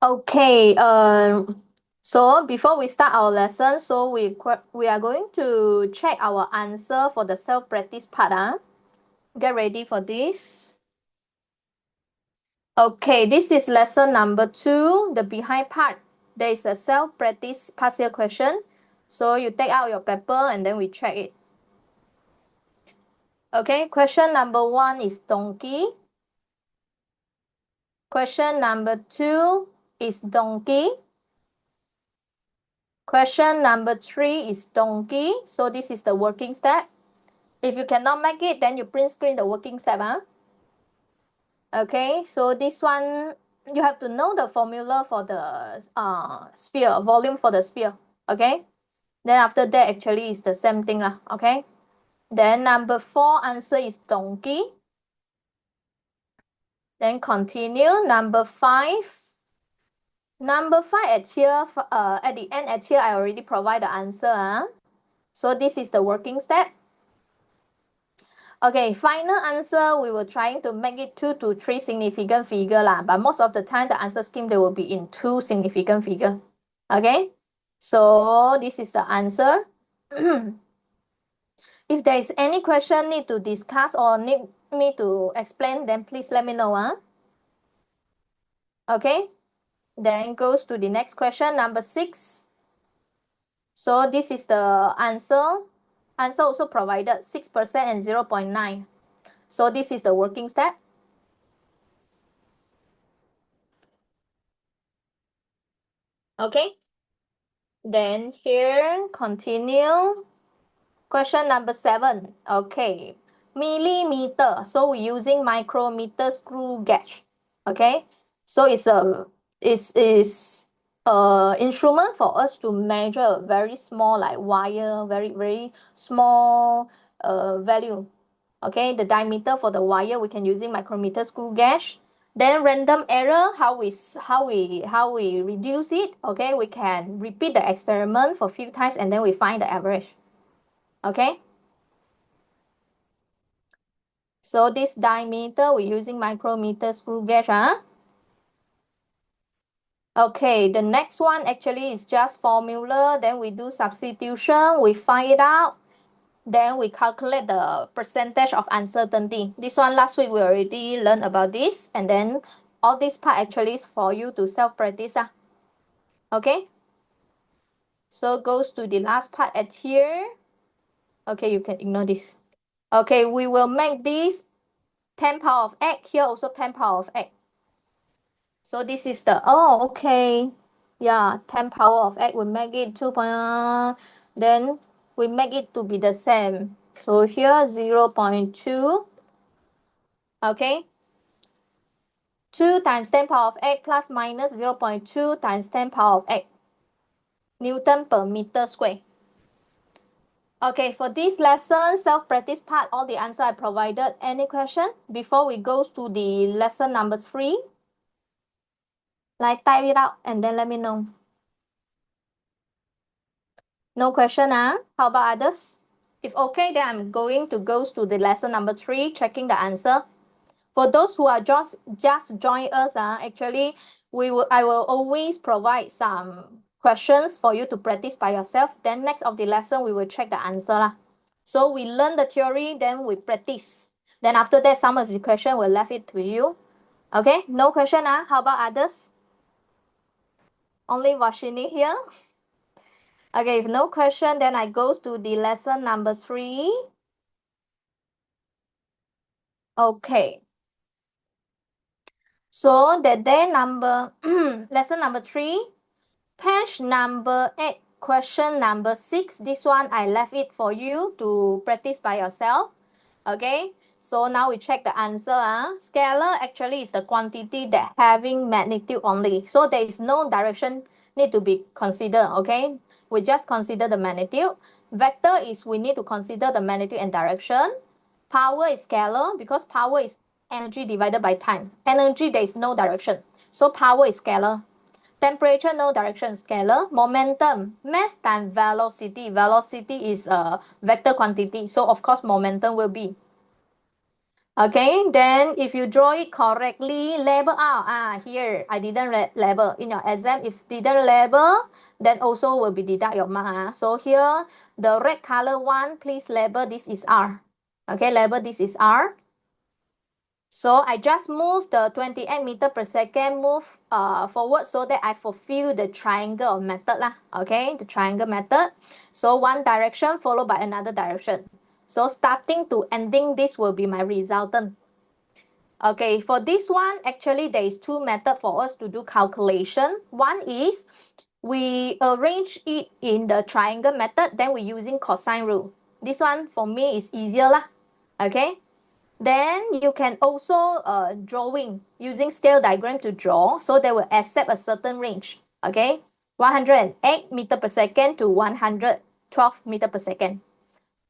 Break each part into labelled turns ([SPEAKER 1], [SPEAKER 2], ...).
[SPEAKER 1] Okay, so before we start our lesson, so we are going to check our answer for the self-practice part. Get ready for this. Okay, this is lesson number 2, the behind part. There is a self-practice past year question. So you take out your paper and then we check it. Okay, question number 1 is donkey. Question number 2 is donkey. Question number 3 is donkey. So this is the working step. If you cannot make it, then you print screen the working step. Okay, so this one, you have to know the formula for the sphere, volume for the sphere. Okay, then after that, actually, is the same thing. Okay, then number 4 answer is donkey. Then continue. Number 5. Number 5 at here, at the end at here, I already provide the answer. So this is the working step. Okay, final answer, we were trying to make it 2 to 3 significant figure but most of the time the answer scheme, they will be in 2 significant figure. Okay, so this is the answer. If there is any question need to discuss or need me to explain, then please let me know. Okay, then goes to the next question, number 6. So this is the answer. Answer also provided 6% and 0.9. So this is the working step. Okay, then here continue. Question number 7. Okay, millimeter. So we're using micrometer screw gauge. Okay, so it's a instrument for us to measure a very small like wire, very small value. Okay, the diameter for the wire we can using micrometer screw gauge. Then random error, how we reduce it. Okay, we can repeat the experiment for a few times and then we find the average. Okay, so this diameter we're using micrometer screw gauge. Okay, the next one actually is just formula. Then we do substitution, we find it out. Then we calculate the percentage of uncertainty. This one last week we already learned about this. And then all this part actually is for you to self-practice. Okay, so goes to the last part at here. Okay, you can ignore this. Okay, we will make this 10 power of 8. Here also 10 power of 8. So this is the, okay. Yeah, 10 power of 8, we make it 2. Then we make it to be the same. So here 0.2. Okay. 2 times 10 power of 8 plus minus 0.2 times 10 power of 8. Newton per meter square. Okay, for this lesson, self-practice part, all the answer I provided. Any question before we go to the lesson number 3? Like type it out and then let me know. No question, How about others? If okay, then I'm going to go to the lesson number 3, checking the answer. For those who are just join us, actually, I will always provide some questions for you to practice by yourself. Then next of the lesson, we will check the answer. So we learn the theory, then we practice. Then after that, some of the question will left it to you. Okay, no question, How about others? Only Vashini here. Okay, if no question, then I go to the lesson number 3. Okay. So the day number, lesson number 3, page number 8, question number 6. This one, I left it for you to practice by yourself. Okay, so now we check the answer. Scalar actually is the quantity that having magnitude only. So there is no direction need to be considered. Okay, we just consider the magnitude. Vector is we need to consider the magnitude and direction. Power is scalar because power is energy divided by time. Energy, there is no direction. So power is scalar. Temperature, no direction, scalar. Momentum, mass times velocity. Velocity is a vector quantity. So of course momentum will be. Okay, then if you draw it correctly, label out. Here, I didn't label. In your exam, if didn't label, then also will be deduct your mark. So here, the red color one, please label this is R. Okay, label this is R. So I just move the 28 meter per second move forward so that I fulfill the triangle method lah. Okay, the triangle method. So one direction followed by another direction. So starting to ending, this will be my resultant. Okay, for this one, actually there is two methods for us to do calculation. One is we arrange it in the triangle method, then we're using cosine rule. This one for me is easier lah. Okay. Then you can also drawing using scale diagram to draw, so they will accept a certain range. Okay, 108 meter per second to 112 meter per second.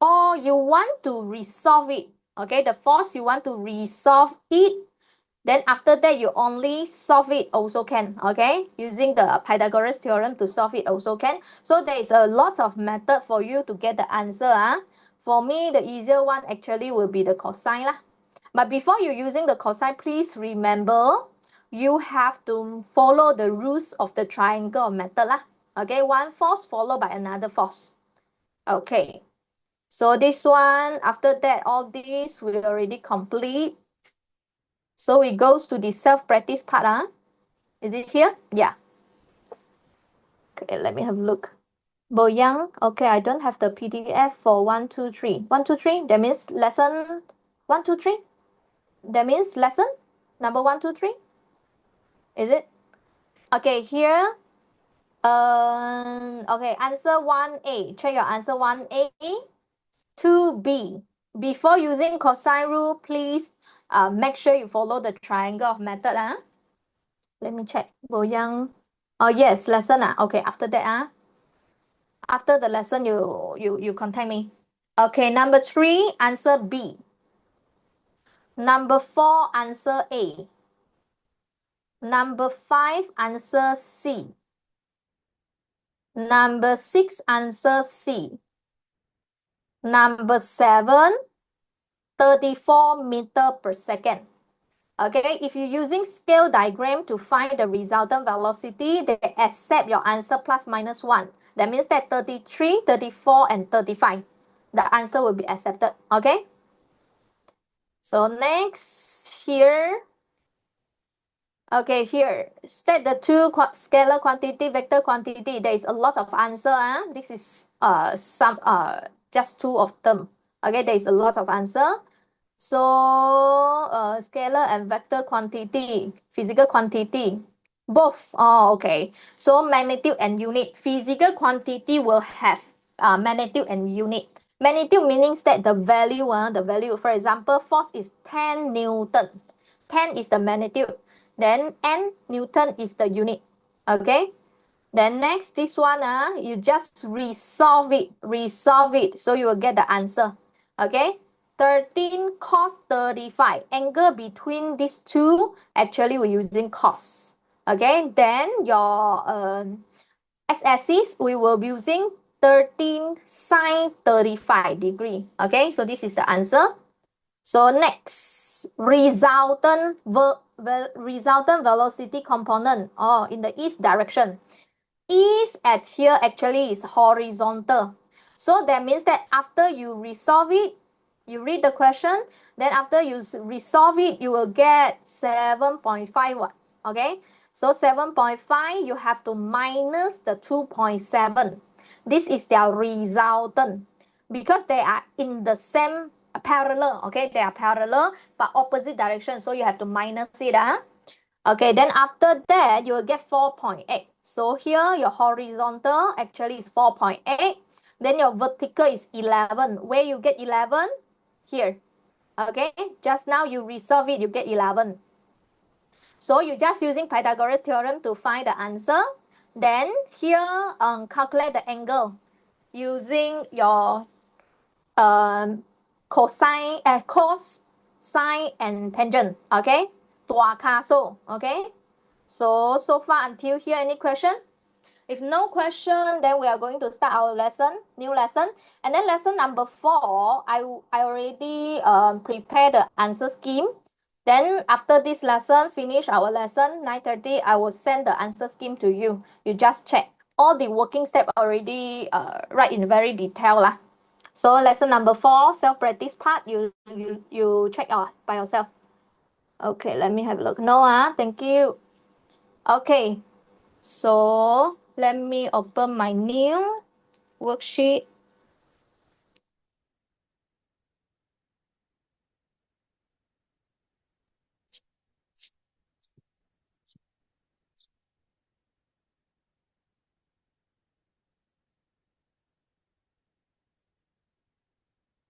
[SPEAKER 1] Or you want to resolve it. Okay, the force you want to resolve it. Then after that, you only solve it also can, okay? Using the Pythagoras theorem to solve it also can. So there is a lot of method for you to get the answer. For me, the easier one actually will be the cosine lah. But before you using the cosine, please remember, you have to follow the rules of the triangle method lah. Okay, one force followed by another force. Okay, so this one, after that, all this we already complete. So it goes to the self-practice part. Is it here? Yeah. Okay, let me have a look. Boyang, okay, I don't have the PDF for 1, 2, 3. 1, 2, 3, that means lesson 1, 2, 3. That means lesson number 1, 2, 3. Is it? Okay, here. Okay, answer 1A. Check your answer 1A. 2B. Before using cosine rule, please make sure you follow the triangle method. Let me check. Boyang. Oh yes, lesson. Okay, after that. After the lesson, you contact me. Okay, number 3, answer B. Number 4, answer A. Number 5, answer C. Number 6, answer C. Number 7, 34 meter per second. Okay, if you're using scale diagram to find the resultant velocity, they accept your answer plus minus 1. That means that 33, 34, and 35. The answer will be accepted. Okay. So next, here. Okay, here. State the two scalar quantity, vector quantity. There is a lot of answer. This is just two of them. Okay, there is a lot of answer. So scalar and vector quantity, physical quantity, both. Oh, okay. So magnitude and unit. Physical quantity will have magnitude and unit. Magnitude means that the value, for example, force is 10 Newton. 10 is the magnitude. Then N Newton is the unit. Okay. Then next, this one, you just resolve it. So you will get the answer. Okay. 13 cos 35. Angle between these two, actually we're using cos. Okay. Then your x-axis, we will be using 13 sine 35 degree. Okay. So this is the answer. So next, resultant velocity component, in the east direction. East at here actually is horizontal. So that means that after you resolve it, you read the question, then after you resolve it, you will get 7.5. Okay, so 7.5, you have to minus the 2.7. This is their resultant because they are in the same parallel. Okay, they are parallel but opposite direction, so you have to minus it. Okay, then after that, you will get 4.8. So here, your horizontal actually is 4.8. Then your vertical is 11. Where you get 11? Here. Okay, just now you resolve it, you get 11. So you're just using Pythagoras theorem to find the answer. Then here, calculate the angle using your cosine, cos, sine, and tangent. Okay, okay. So far until here, any question? If no question, then we are going to start our lesson, new lesson. And then lesson number 4, I already prepared the answer scheme. Then after this lesson, finish our lesson, 9:30, I will send the answer scheme to you. You just check. All the working step already write in very detail lah. So lesson number 4, self-practice part, you check out by yourself. Okay, let me have a look. No, thank you. Okay, so let me open my new worksheet.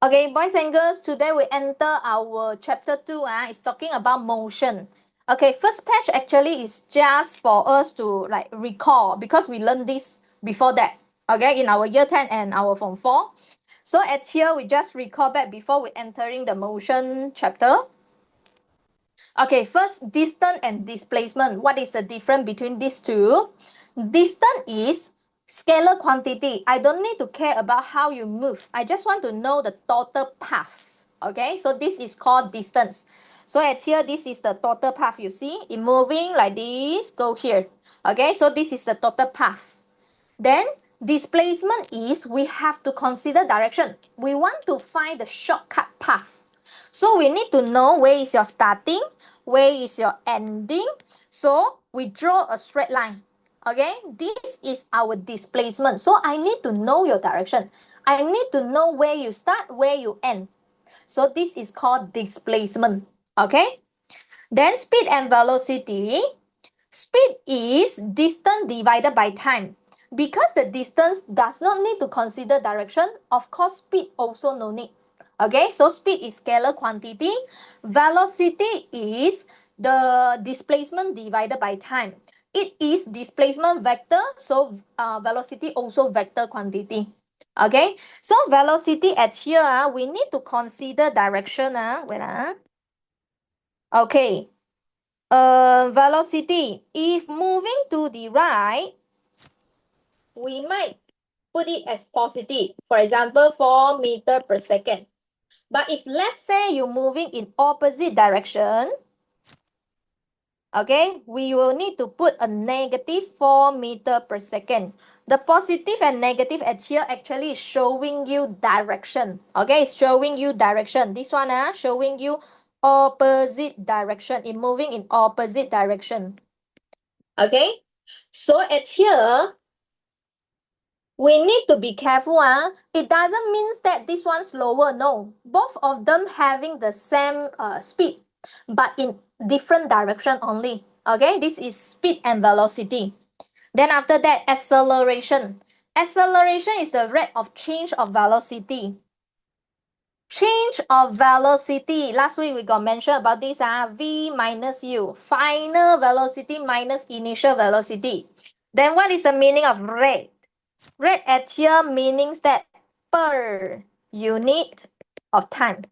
[SPEAKER 1] Okay, boys and girls, today we enter our chapter 2. It's talking about motion. Okay, first page actually is just for us to like recall because we learned this before that. Okay, in our year 10 and our form 4. So at here, we just recall back before we entering the motion chapter. Okay, first, distance and displacement. What is the difference between these two? Distance is scalar quantity. I don't need to care about how you move. I just want to know the total path. Okay, so this is called distance. So at here, this is the total path. You see, it moving like this, go here. Okay, so this is the total path. Then displacement is we have to consider direction. We want to find the shortcut path. So we need to know where is your starting, where is your ending. So we draw a straight line. Okay, this is our displacement. So I need to know your direction. I need to know where you start, where you end. So this is called displacement. Okay, then speed and velocity. Speed is distance divided by time. Because the distance does not need to consider direction, of course speed also no need. Okay, so speed is scalar quantity. Velocity is the displacement divided by time. It is displacement vector, so velocity also vector quantity. Okay, so velocity at here, we need to consider direction. Okay, velocity, if moving to the right, we might put it as positive. For example, 4 meters per second. But if let's say you're moving in opposite direction, okay, we will need to put a negative 4 meters per second. The positive and negative at here actually is showing you direction. Okay, it's showing you direction. This one showing you opposite direction. It's moving in opposite direction. Okay, so at here, we need to be careful. It doesn't mean that this one slower. No, both of them having the same speed, but in different direction only. Okay, this is speed and velocity. Then after that, acceleration. Acceleration is the rate of change of velocity. Change of velocity. Last week we got mentioned about this. V minus U. Final velocity minus initial velocity. Then what is the meaning of rate? Rate at here means that per unit of time.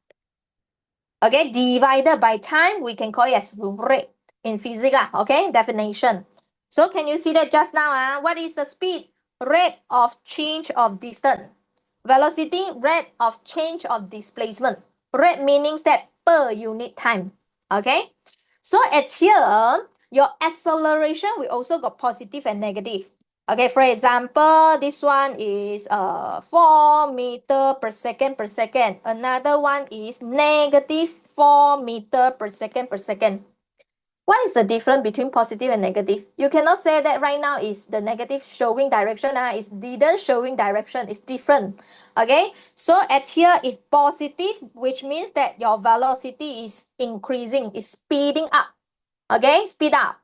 [SPEAKER 1] Okay, divided by time, we can call it as rate in physics. Okay, definition. So can you see that just now? What is the speed? Rate of change of distance. Velocity, rate of change of displacement. Rate meaning that per unit time. Okay, so at here, your acceleration, we also got positive and negative. Okay, for example, this one is 4 meter per second per second. Another one is negative 4 meter per second per second. What is the difference between positive and negative? You cannot say that right now is the negative showing direction. It's didn't showing direction. It's different. Okay, so at here, if positive, which means that your velocity is increasing, is speeding up. Okay, speed up.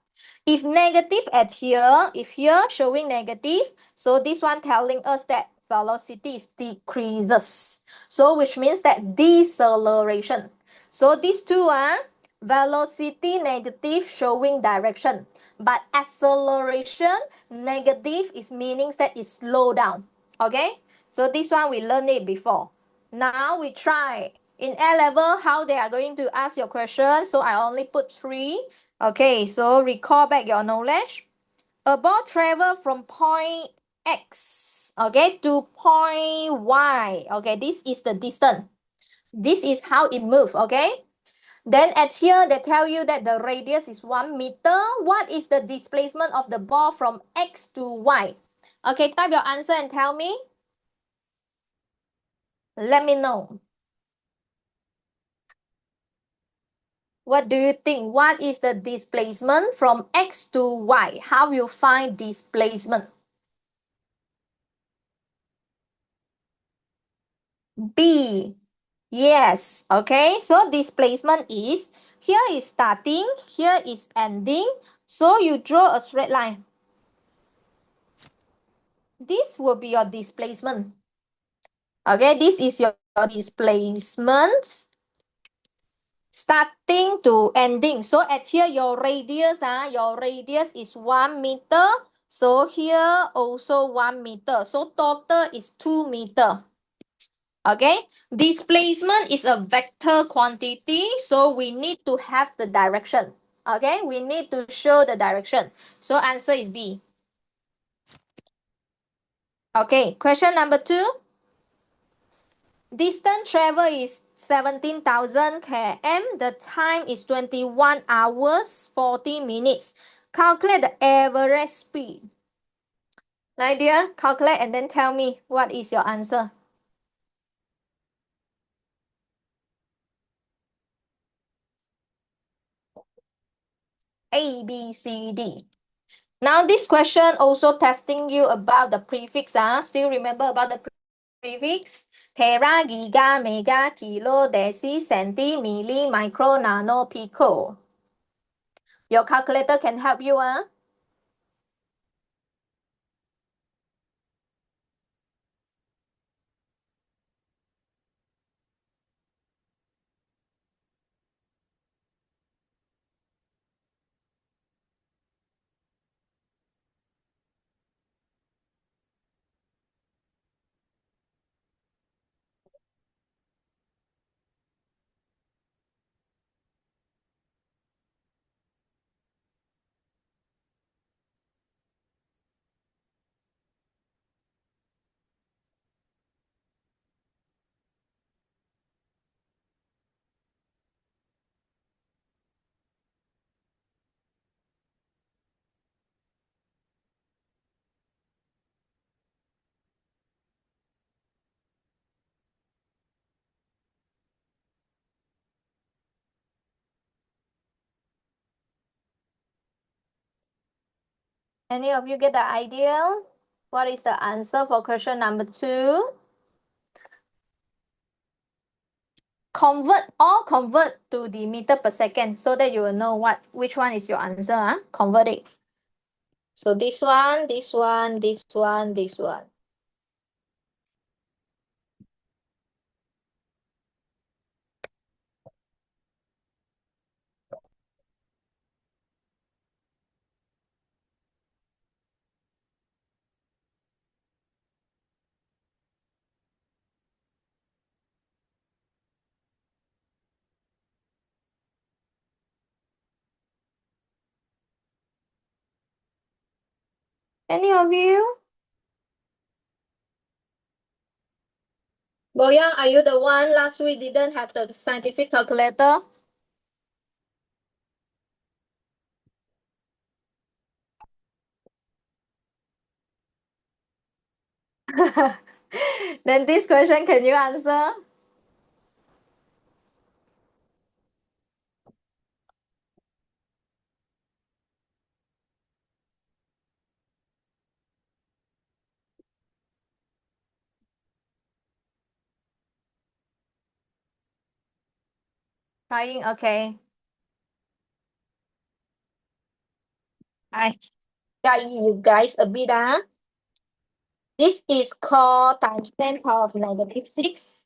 [SPEAKER 1] If negative at here, if here showing negative, so this one telling us that velocity is decreases. So which means that deceleration. So these two are velocity negative showing direction, but acceleration negative is meaning that it slow down. Okay, so this one we learned it before. Now we try in A level how they are going to ask your question. So I only put 3. Okay, so recall back your knowledge. A ball travel from point X, okay, to point Y. Okay, this is the distance. This is how it moves, okay? Then at here, they tell you that the radius is 1 meter. What is the displacement of the ball from X to Y? Okay, type your answer and tell me. Let me know. What do you think? What is the displacement from X to Y? How you find displacement? B. Yes. Okay. So displacement is, here is starting, here is ending. So you draw a straight line. This will be your displacement. Okay. This is your displacement. Starting to ending. So at here, your radius is 1 meter. So here also 1 meter. So total is 2 meter. Okay, displacement is a vector quantity, so we need to have the direction. Okay, we need to show the direction. So answer is B. Okay, question number 2. Distance travel is 17,000 km. The time is 21 hours 40 minutes. Calculate the average speed. My dear, calculate and then tell me what is your answer. A, B, C, D. Now this question also testing you about the prefix. Still remember about the prefix? Tera, giga, mega, kilo, deci, centi, milli, micro, nano, pico. Your calculator can help you. Any of you get the idea? What is the answer for question number 2? Convert to the meter per second so that you will know which one is your answer. Convert it. So this one, this one, this one, this one. Any of you? Boyang, are you the one last week didn't have the scientific calculator? Then this question, can you answer? Trying, okay. I guide you guys a bit. This is called times 10 power of negative 6.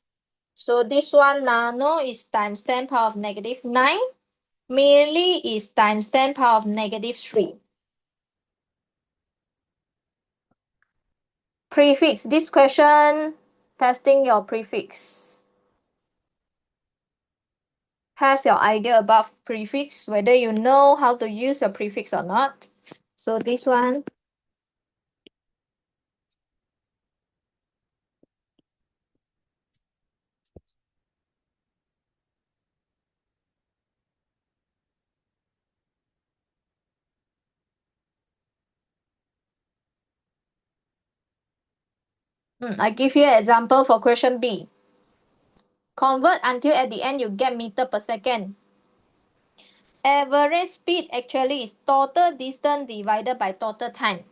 [SPEAKER 1] So this one nano is times 10 power of negative 9. Milli is times 10 power of negative 3. Prefix. This question, testing your prefix. Has your idea about prefix, whether you know how to use a prefix or not. So this one, I give you an example for question B. Convert until at the end you get meter per second. Average speed actually is total distance divided by total time.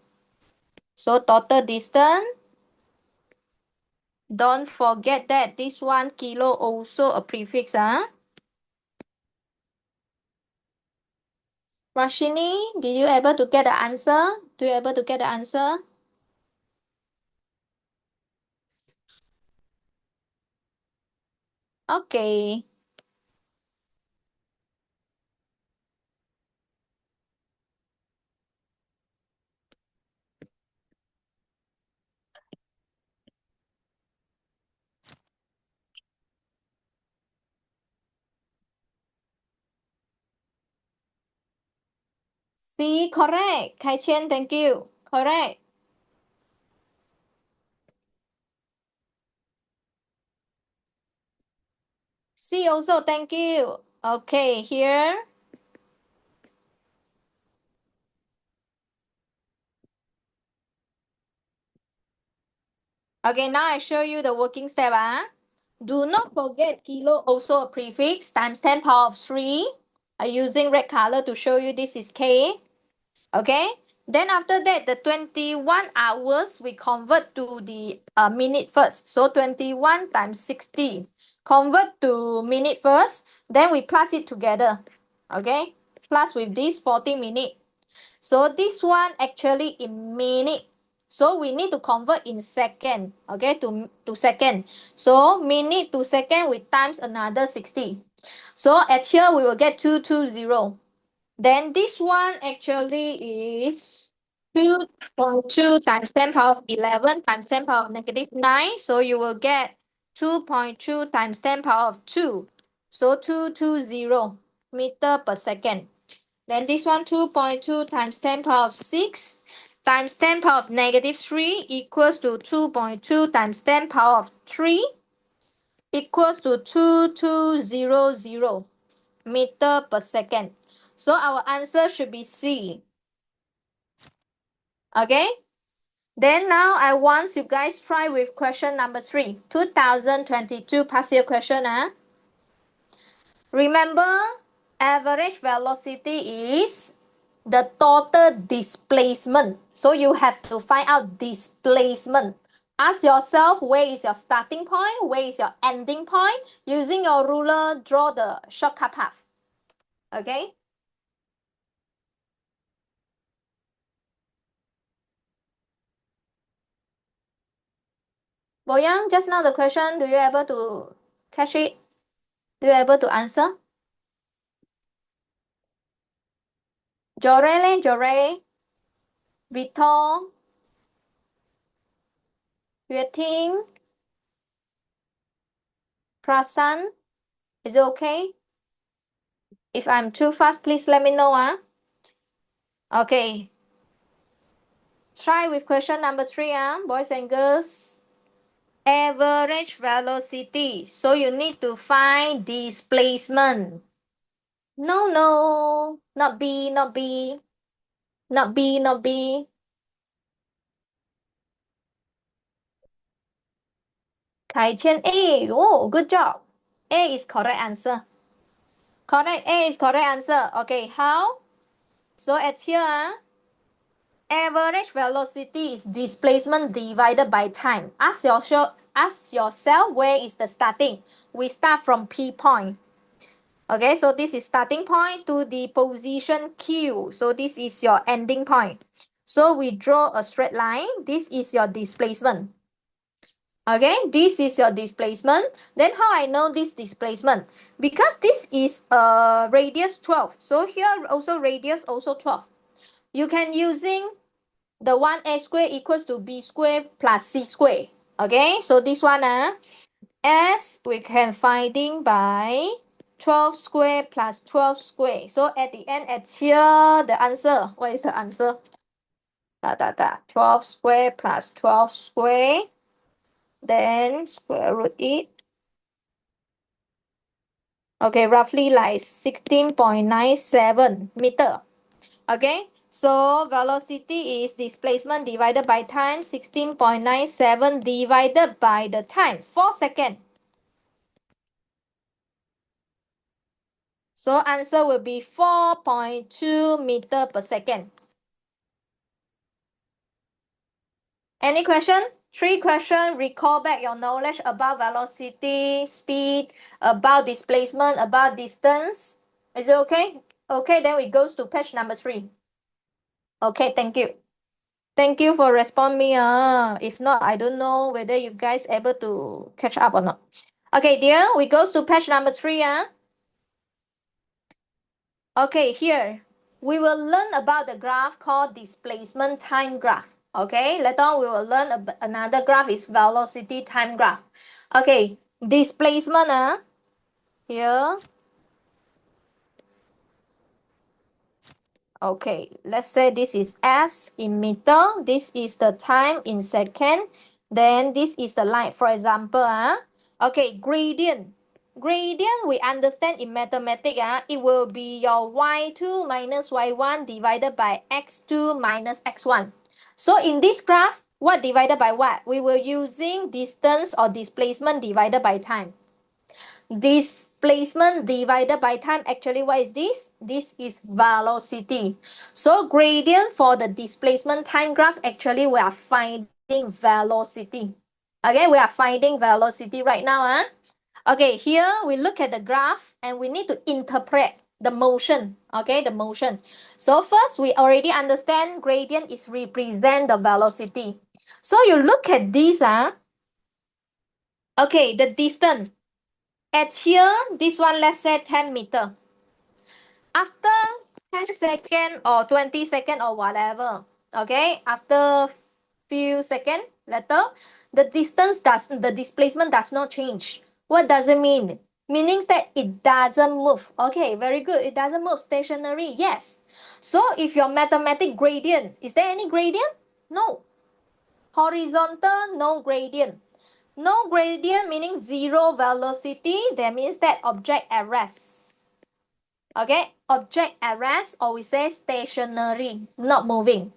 [SPEAKER 1] So total distance, don't forget that this one kilo also a prefix. Rashini, did you able to get the answer? Do you able to get the answer? Okay. C, correct. Kai Chen, thank you. Correct. C also, thank you. Okay, here. Okay, now I show you the working step. Do not forget kilo also a prefix times 10 power of 3. I'm using red color to show you this is K. Okay, then after that the 21 hours we convert to the minute first. So 21 times 60 convert to minute first, then we plus it together. Okay, plus with this 40 minute. So this one actually in minute, so we need to convert in second. Okay, to second. So minute to second we times another 60. So at here we will get 220. Then this one actually is 2.2 times 10 power of 11 times 10 power of negative 9. So you will get 2.2 times 10 power of 2. So 220 meter per second. Then this one 2.2 times 10 power of 6 times 10 power of negative 3 equals to 2.2 times 10 power of 3 equals to 2200 meter per second. So our answer should be C. Okay? Then now I want you guys try with question number 3. 2022 past year question. Remember, average velocity is the total displacement. So you have to find out displacement. Ask yourself, where is your starting point? Where is your ending point? Using your ruler, draw the shortcut path. Okay? Boyang, just now the question, do you able to catch it? Do you able to answer? Jore, Jore, Victor, Yue Ting, Prasan, is it okay? If I'm too fast, please let me know. Okay. Try with question number 3, boys and girls. Average velocity. So you need to find displacement. No, no, not B, not B, not B, not B. Kai Chen A. Oh, good job. A is correct answer. Correct. A is correct answer. Okay, how? So at here, average velocity is displacement divided by time. Ask yourself where is the starting. We start from P point. Okay, so this is starting point to the position Q. So this is your ending point. So we draw a straight line. This is your displacement. Okay, this is your displacement. Then how I know this displacement? Because this is radius 12. So here also radius also 12. You can using the 1a square equals to b square plus c square. Okay, so this one as we can finding by 12 square plus 12 square. So at the end, at here, the answer, what is the answer? 12 square plus 12 square, then square root it. Okay, roughly like 16.97 meter. Okay, So velocity is displacement divided by time, 16.97 divided by the time, 4 seconds. So answer will be 4.2 meter per second. Any question? 3 questions. Recall back your knowledge about velocity, speed, about displacement, about distance. Is it okay? Okay, then we goes to page number 3. Okay, thank you. Thank you for responding me. If not, I don't know whether you guys able to catch up or not. Okay, dear, we goes to page number 3. Okay, here we will learn about the graph called displacement time graph. Okay, later on we will learn another graph is velocity time graph. Okay, displacement here. Okay, let's say this is S in meter, this is the time in second, then this is the line. For example, okay, gradient. Gradient we understand in mathematics, it will be your y2 minus y1 divided by x2 minus x1. So in this graph, what divided by what? We will using distance or displacement divided by time. Displacement divided by time, actually what is this? This is velocity. So gradient for the displacement time graph, actually we are finding velocity. Okay, we are finding velocity right now. Okay, here we look at the graph and we need to interpret the motion. Okay, the motion. So first we already understand gradient is represent the velocity. So you look at this. Okay, the distance. At here, this one, let's say 10 meter. After 10 second or 20 second or whatever, okay, after few second later, the displacement does not change. What does it mean? Meaning that it doesn't move. Okay, very good. It doesn't move. Stationary, yes. So if your mathematic gradient, is there any gradient? No. Horizontal, no gradient. No gradient meaning zero velocity. That means that object at rest. Okay, object at rest, or we say stationary, not moving.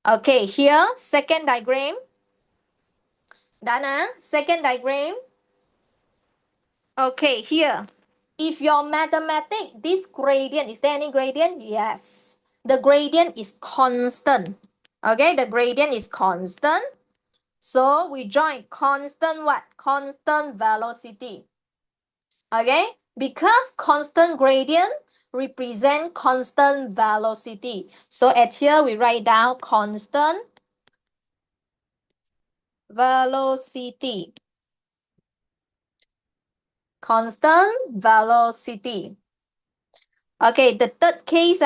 [SPEAKER 1] Okay, here, second diagram. Done, second diagram. Okay, here. If your mathematics, this gradient, is there any gradient? Yes. The gradient is constant. Okay, the gradient is constant. So we join constant what? Constant velocity. Okay, because constant gradient represent constant velocity. So at here we write down constant velocity. Constant velocity. Okay, the third case.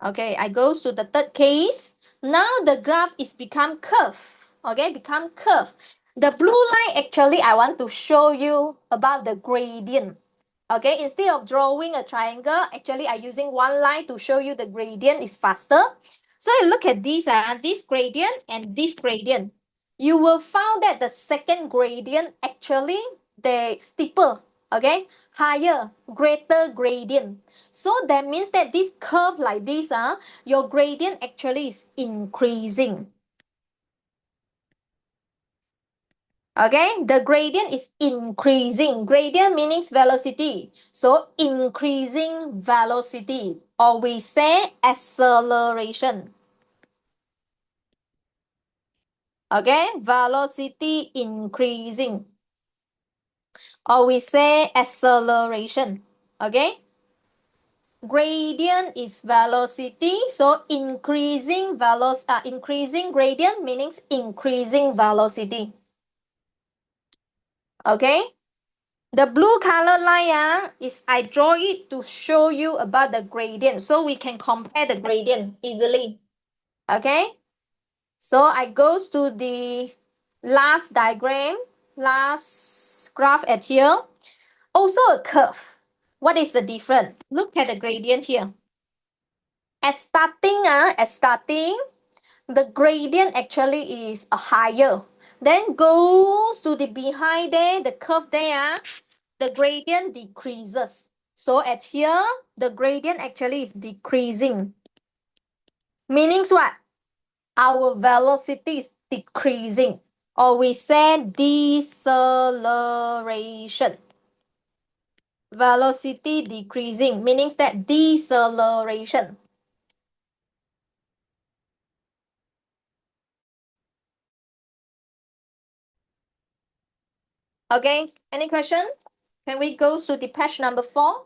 [SPEAKER 1] Okay, I goes to the third case. Now the graph is become curve. Okay, become curve. The blue line, actually I want to show you about the gradient. Okay, instead of drawing a triangle, actually I'm using one line to show you the gradient is faster. So you look at this gradient and this gradient. You will find that the second gradient actually the steeper, okay, higher, greater gradient. So that means that this curve like this, your gradient actually is increasing. Okay, the gradient is increasing. Gradient means velocity. So increasing velocity, or we say acceleration. Okay, velocity increasing, or we say acceleration. Okay, gradient is velocity. So increasing gradient means increasing velocity. Okay. The blue color line is I draw it to show you about the gradient, so we can compare the gradient easily. Okay, so I goes to the last diagram, last graph at here. Also a curve. What is the difference? Look at the gradient here. At starting, the gradient actually is higher. Then goes to the behind there, the curve there, the gradient decreases. So at here, the gradient actually is decreasing. Meaning what? Our velocity is decreasing. Or we say deceleration. Velocity decreasing, meaning that deceleration. Okay, any question? Can we go to the page number 4?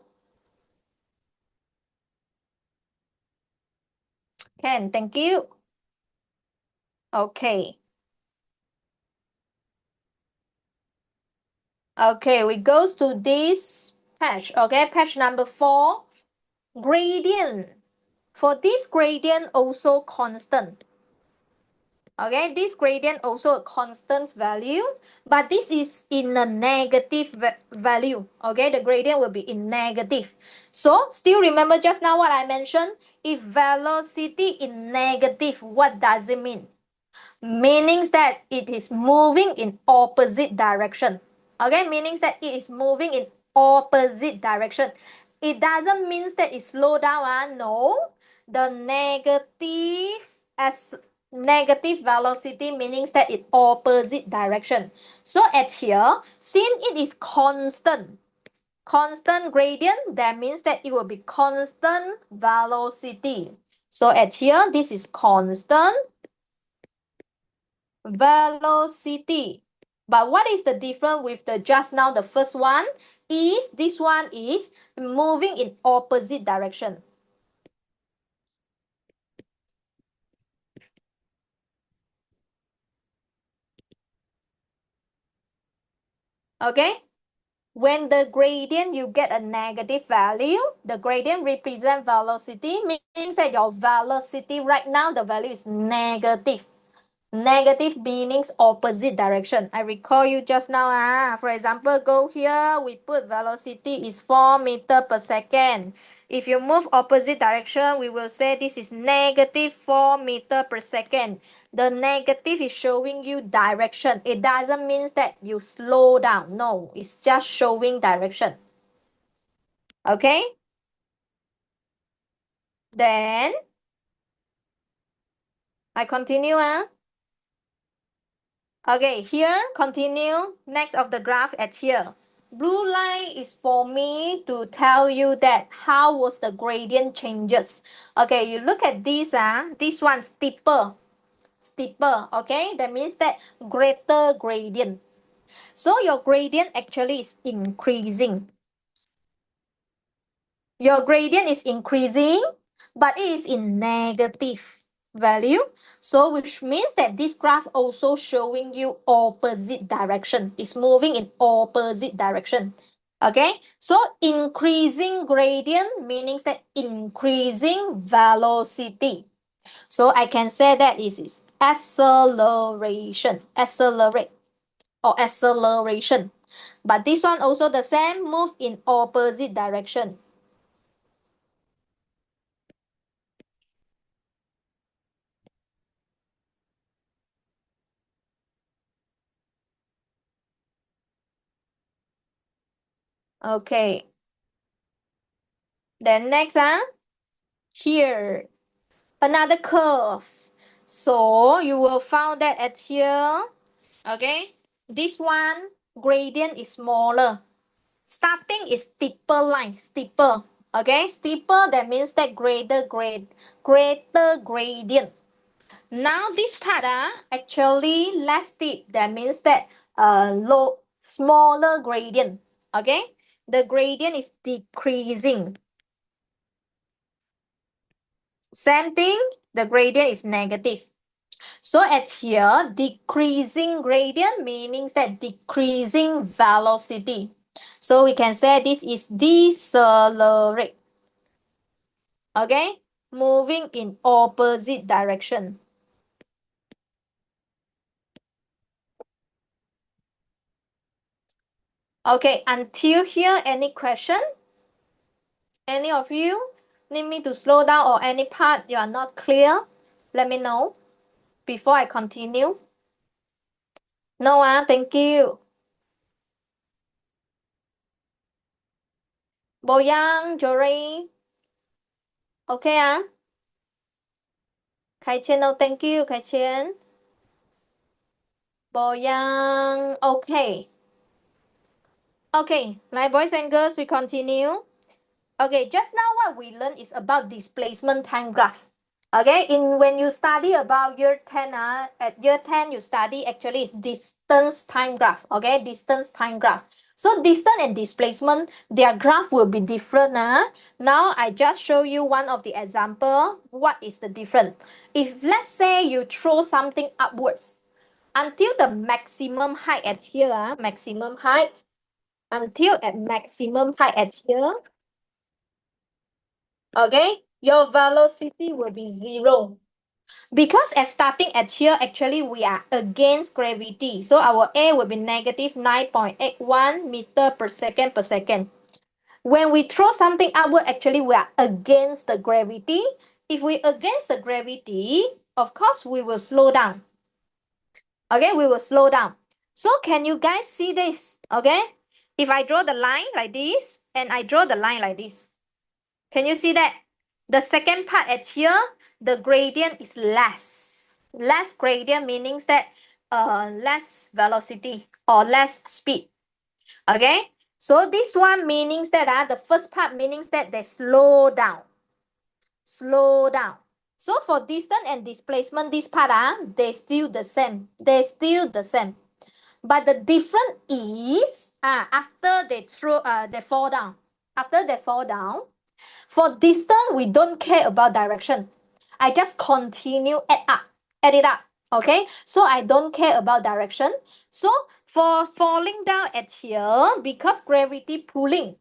[SPEAKER 1] Can, thank you. Okay. Okay, we go to this page. Okay, page number 4. Gradient. For this gradient also constant. Okay, this gradient also a constant value, but this is in a negative value. Okay, the gradient will be in negative. So still remember just now what I mentioned? If velocity in negative, what does it mean? Meaning that it is moving in opposite direction. Okay, meaning that it is moving in opposite direction. It doesn't mean that it slow down. No, the negative velocity meaning that it opposite direction. So at here, since it is constant gradient, that means that it will be constant velocity. So at here, this is constant velocity. But what is the difference with the just now the first one? Is this one is moving in opposite direction. Okay? When the gradient you get a negative value, the gradient represent velocity, means that your velocity right now the value is negative. Negative meanings opposite direction. I recall you just now. For example, go here, we put velocity is 4 meter per second. If you move opposite direction, we will say this is negative 4 meter per second. The negative is showing you direction. It doesn't mean that you slow down. No, it's just showing direction. Okay? Then, I continue. Okay, here, continue. Next of the graph at here. Blue line is for me to tell you that how was the gradient changes. Okay, you look at this, this one steeper, okay? That means that greater gradient. So your gradient actually is increasing. Your gradient is increasing, but it is in negative value. So which means that this graph also showing you opposite direction. It's moving in opposite direction. Okay, so increasing gradient meaning that increasing velocity. So I can say that this is acceleration, accelerate or acceleration. But this one also the same, move in opposite direction. Okay. Then next, here, another curve. So you will find that at here, okay, this one gradient is smaller. Starting is steeper line, steeper. Okay, steeper that means that greater gradient. Now this part actually less steep. That means that smaller gradient. Okay, the gradient is decreasing. Same thing, the gradient is negative. So at here, decreasing gradient meaning that decreasing velocity. So we can say this is decelerate. Okay, moving in opposite direction. Okay, until here, any question? Any of you need me to slow down or any part you are not clear? Let me know before I continue. No, thank you. Boyang, Jory. Okay à? Khai Chen, no, thank you, Khai Chen. Boyang, okay. Okay, my boys and girls, we continue. Okay, just now what we learned is about displacement time graph. Okay, when you study about year 10, at year 10 you study actually is distance time graph. Okay, distance time graph. So distance and displacement, their graph will be different. Now I just show you one of the example. What is the difference? If let's say you throw something upwards until the maximum height at here, maximum height, until at maximum height at here, okay, your velocity will be 0. Because at starting at here, actually we are against gravity. So our A will be negative 9.81 meter per second per second. When we throw something upward, actually we are against the gravity. If we against the gravity, of course we will slow down. Okay, we will slow down. So can you guys see this? Okay, if I draw the line like this and I draw the line like this, can you see that? The second part at here, the gradient is less. Less gradient means that less velocity or less speed. Okay, so this one means that the first part means that they slow down. Slow down. So for distance and displacement, this part they still the same. They still the same. But the difference is after they fall down. After they fall down, for distance, we don't care about direction. I just continue add it up. Okay, so I don't care about direction. So for falling down at here, because gravity pulling,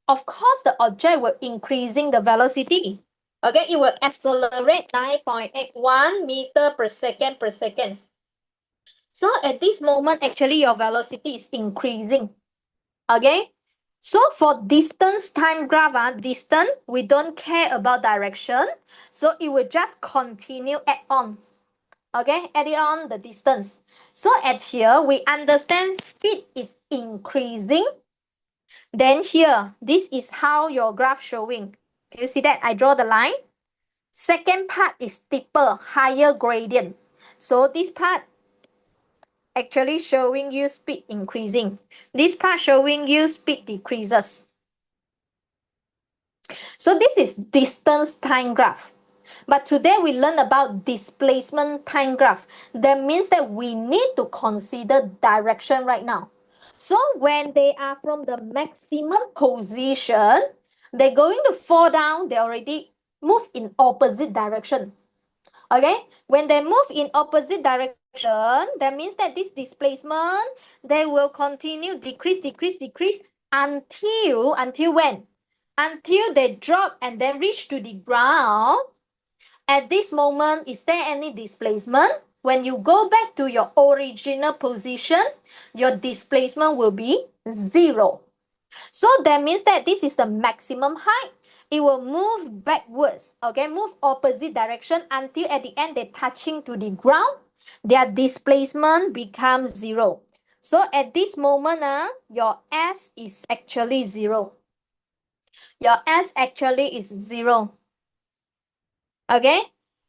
[SPEAKER 1] of course the object will increasing the velocity. Okay, it will accelerate 9.81 meter per second per second. So at this moment, actually your velocity is increasing. Okay, so for distance time graph, distance, we don't care about direction. So it will just continue add on. Okay, add it on the distance. So at here, we understand speed is increasing. Then here, this is how your graph showing. Can you see that? I draw the line. Second part is steeper, higher gradient. So this part actually showing you speed increasing. This part showing you speed decreases. So this is distance time graph. But today we learn about displacement time graph. That means that we need to consider direction right now. So when they are from the maximum position, they're going to fall down, they already move in opposite direction. Okay, when they move in opposite direction, that means that this displacement, they will continue decrease until when? Until they drop and then reach to the ground. At this moment, is there any displacement? When you go back to your original position, your displacement will be 0. So that means that this is the maximum height. It will move backwards, okay, move opposite direction until at the end they're touching to the ground. Their displacement becomes 0. So at this moment, your S is actually 0. Your S actually is 0. Okay,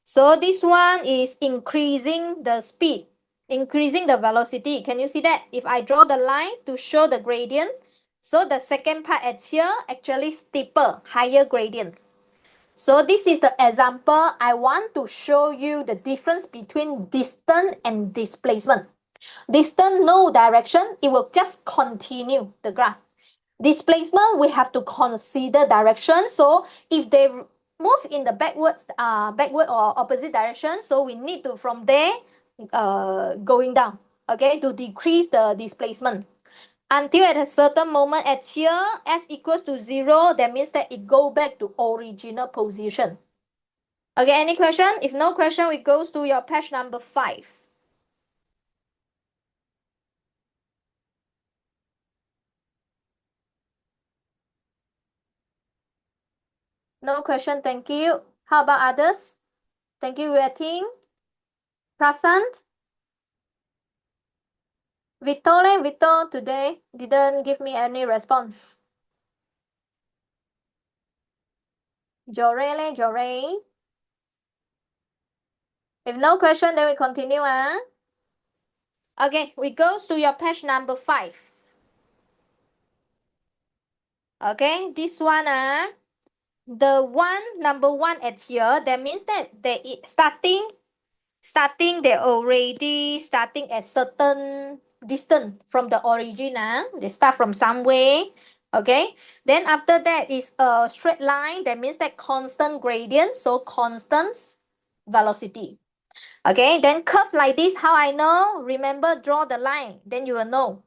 [SPEAKER 1] so this one is increasing the speed, increasing the velocity. Can you see that? If I draw the line to show the gradient, so the second part at here actually steeper, higher gradient. So this is the example. I want to show you the difference between distance and displacement. Distance, no direction, it will just continue the graph. Displacement, we have to consider direction. So if they move in the backward or opposite direction, so we need to from there going down, okay, to decrease the displacement until at a certain moment at here s equals to 0. That means that it go back to original position. Okay, any question? If no question, we goes to your page number 5. No question, thank you. How about others? Thank you, waiting. Prasant? Vito today didn't give me any response. Jore. If no question, then we continue. Okay, we go to your page number 5. Okay, this one the number one at here, that means that they starting they already starting at certain distance from the origin. They start from somewhere. Okay, then after that is a straight line, that means that constant gradient, so constant velocity. Okay, then curve like this, how I know? Remember, draw the line, then you will know.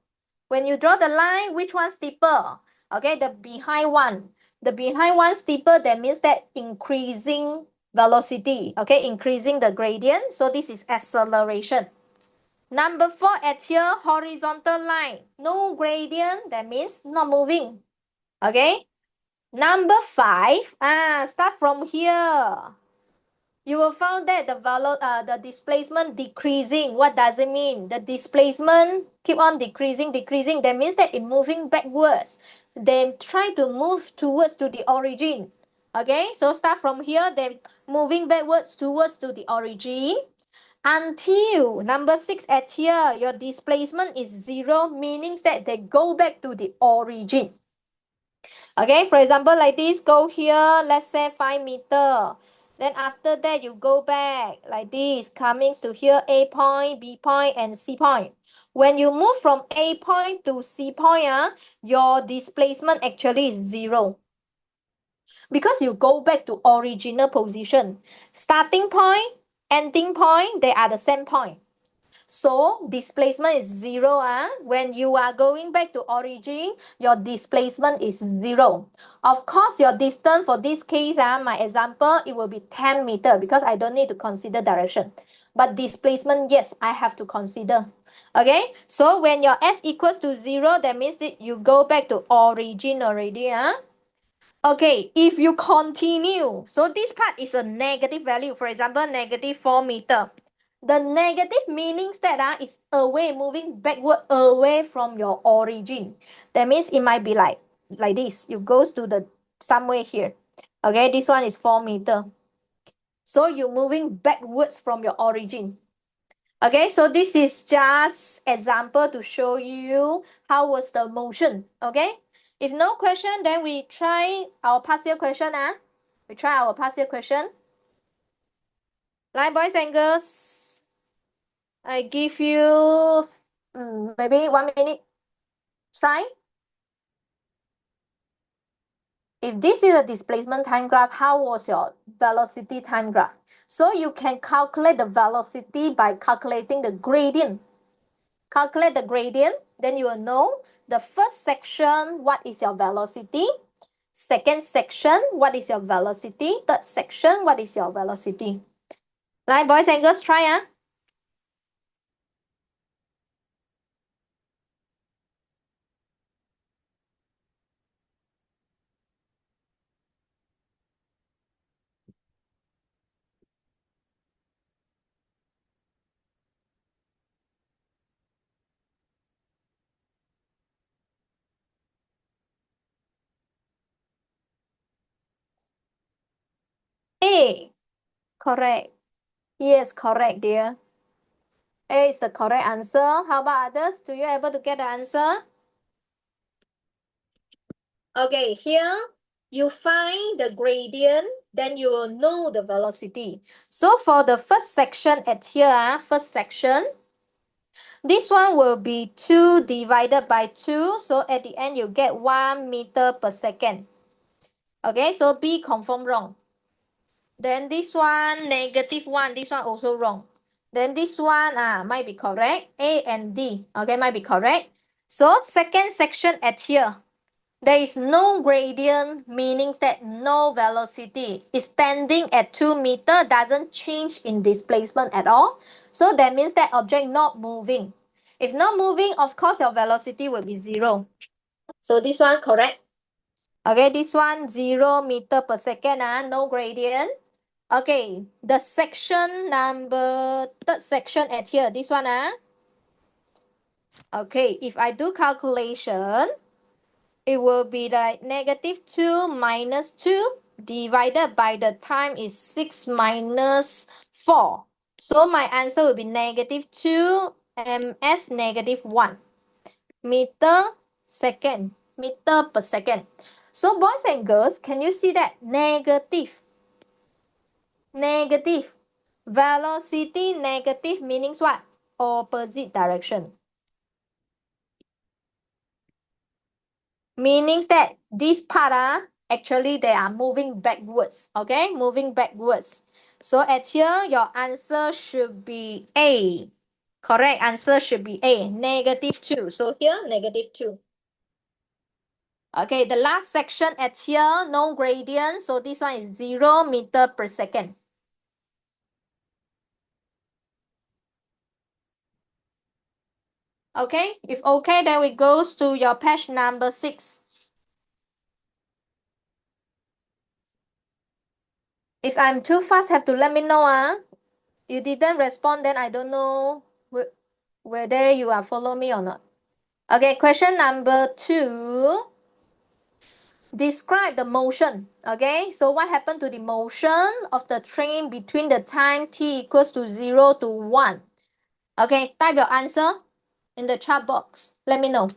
[SPEAKER 1] When you draw the line, which one steeper? Okay, the behind one. The behind one steeper, that means that increasing velocity. Okay, increasing the gradient. So this is acceleration. Number 4 at here, horizontal line. No gradient, that means not moving. Okay. Number 5, start from here. You will find that the displacement decreasing. What does it mean? The displacement keep on decreasing. That means that it moving backwards. They try to move towards to the origin. Okay, so start from here, then moving backwards towards to the origin until number 6 at here, your displacement is 0, meaning that they go back to the origin. Okay, for example, like this, go here, let's say 5 meter. Then after that, you go back like this, coming to here, A point, B point, and C point. When you move from A point to C point, your displacement actually is 0. Because you go back to original position. Starting point, ending point, they are the same point. So displacement is 0. When you are going back to origin, your displacement is 0. Of course, your distance for this case, my example, it will be 10 meter because I don't need to consider direction. But displacement, yes, I have to consider. Okay, so when your S equals to 0, that means that you go back to origin already. Okay, if you continue, so this part is a negative value. For example, negative 4 meter. The negative meanings that is away, moving backward away from your origin. That means it might be like this. You goes to the somewhere here. Okay, this one is 4 meter. So you're moving backwards from your origin. Okay, so this is just example to show you how was the motion. Okay, if no question, then we try our past year question. We try our past year question. Like boys and girls, I give you maybe 1 minute. Try. If this is a displacement time graph, how was your velocity time graph? So you can calculate the velocity by calculating the gradient. Calculate the gradient, then you will know the first section, what is your velocity. Second section, what is your velocity. Third section, what is your velocity. Right, boys and girls, try. A, correct. Yes, correct, dear. A is the correct answer. How about others? Do you able to get the answer? Okay, here you find the gradient, then you will know the velocity. So for the first section at here, first section, this one will be 2 divided by 2. So at the end, you get 1 meter per second. Okay, so B confirm wrong. Then this one, -1. This one also wrong. Then this one might be correct. A and D. Okay, might be correct. So second section at here. There is no gradient, meaning that no velocity. It's standing at 2 meter, doesn't change in displacement at all. So that means that object not moving. If not moving, of course, your velocity will be 0. So this one correct. Okay, this one 0 meter per second, no gradient. Okay, the section number, third section at here, this one. Okay, if I do calculation, it will be like -2 minus 2. divided by the time is 6 minus 4. So my answer will be negative 2 ms negative 1 meter per second. So boys and girls, can you see that negative velocity negative meanings what? Opposite direction. Meanings that this part actually they are moving backwards. Okay, moving backwards. So at here your answer should be A. Correct answer should be A, negative 2. So here negative 2. Okay, the last section at here, no gradient. So this one is 0 meter per second. Okay, if okay, then we goes to your page number 6. If I'm too fast, have to let me know. You didn't respond, then I don't know whether you are following me or not. Okay, question number 2. Describe the motion. Okay, so what happened to the motion of the train between the time t equals to 0 to 1? Okay, type your answer in the chat box. Let me know.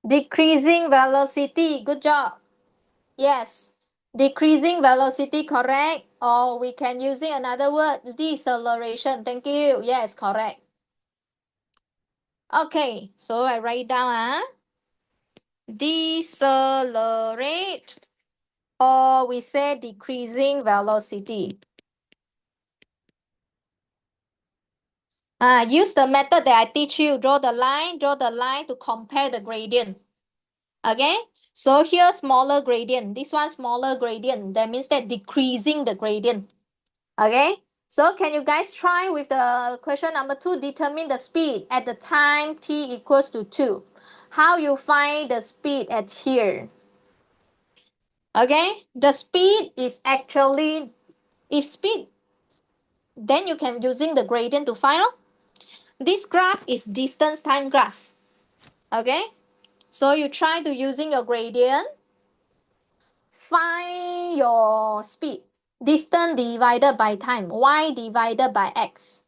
[SPEAKER 1] Decreasing velocity. Good job. Yes. Decreasing velocity, correct? Or we can using another word, deceleration. Thank you. Yes, correct. Okay, so I write down. Decelerate, or we say decreasing velocity. Use the method that I teach you. Draw the line to compare the gradient. Okay, so here smaller gradient, this one smaller gradient. That means that decreasing the gradient. Okay, so can you guys try with the question number 2? Determine the speed at the time t equals to 2. How you find the speed at here? Okay, the speed is actually, if speed, then you can using the gradient to find out. This graph is distance time graph. Okay, so you try to using your gradient, find your speed. Distance divided by time, y divided by x.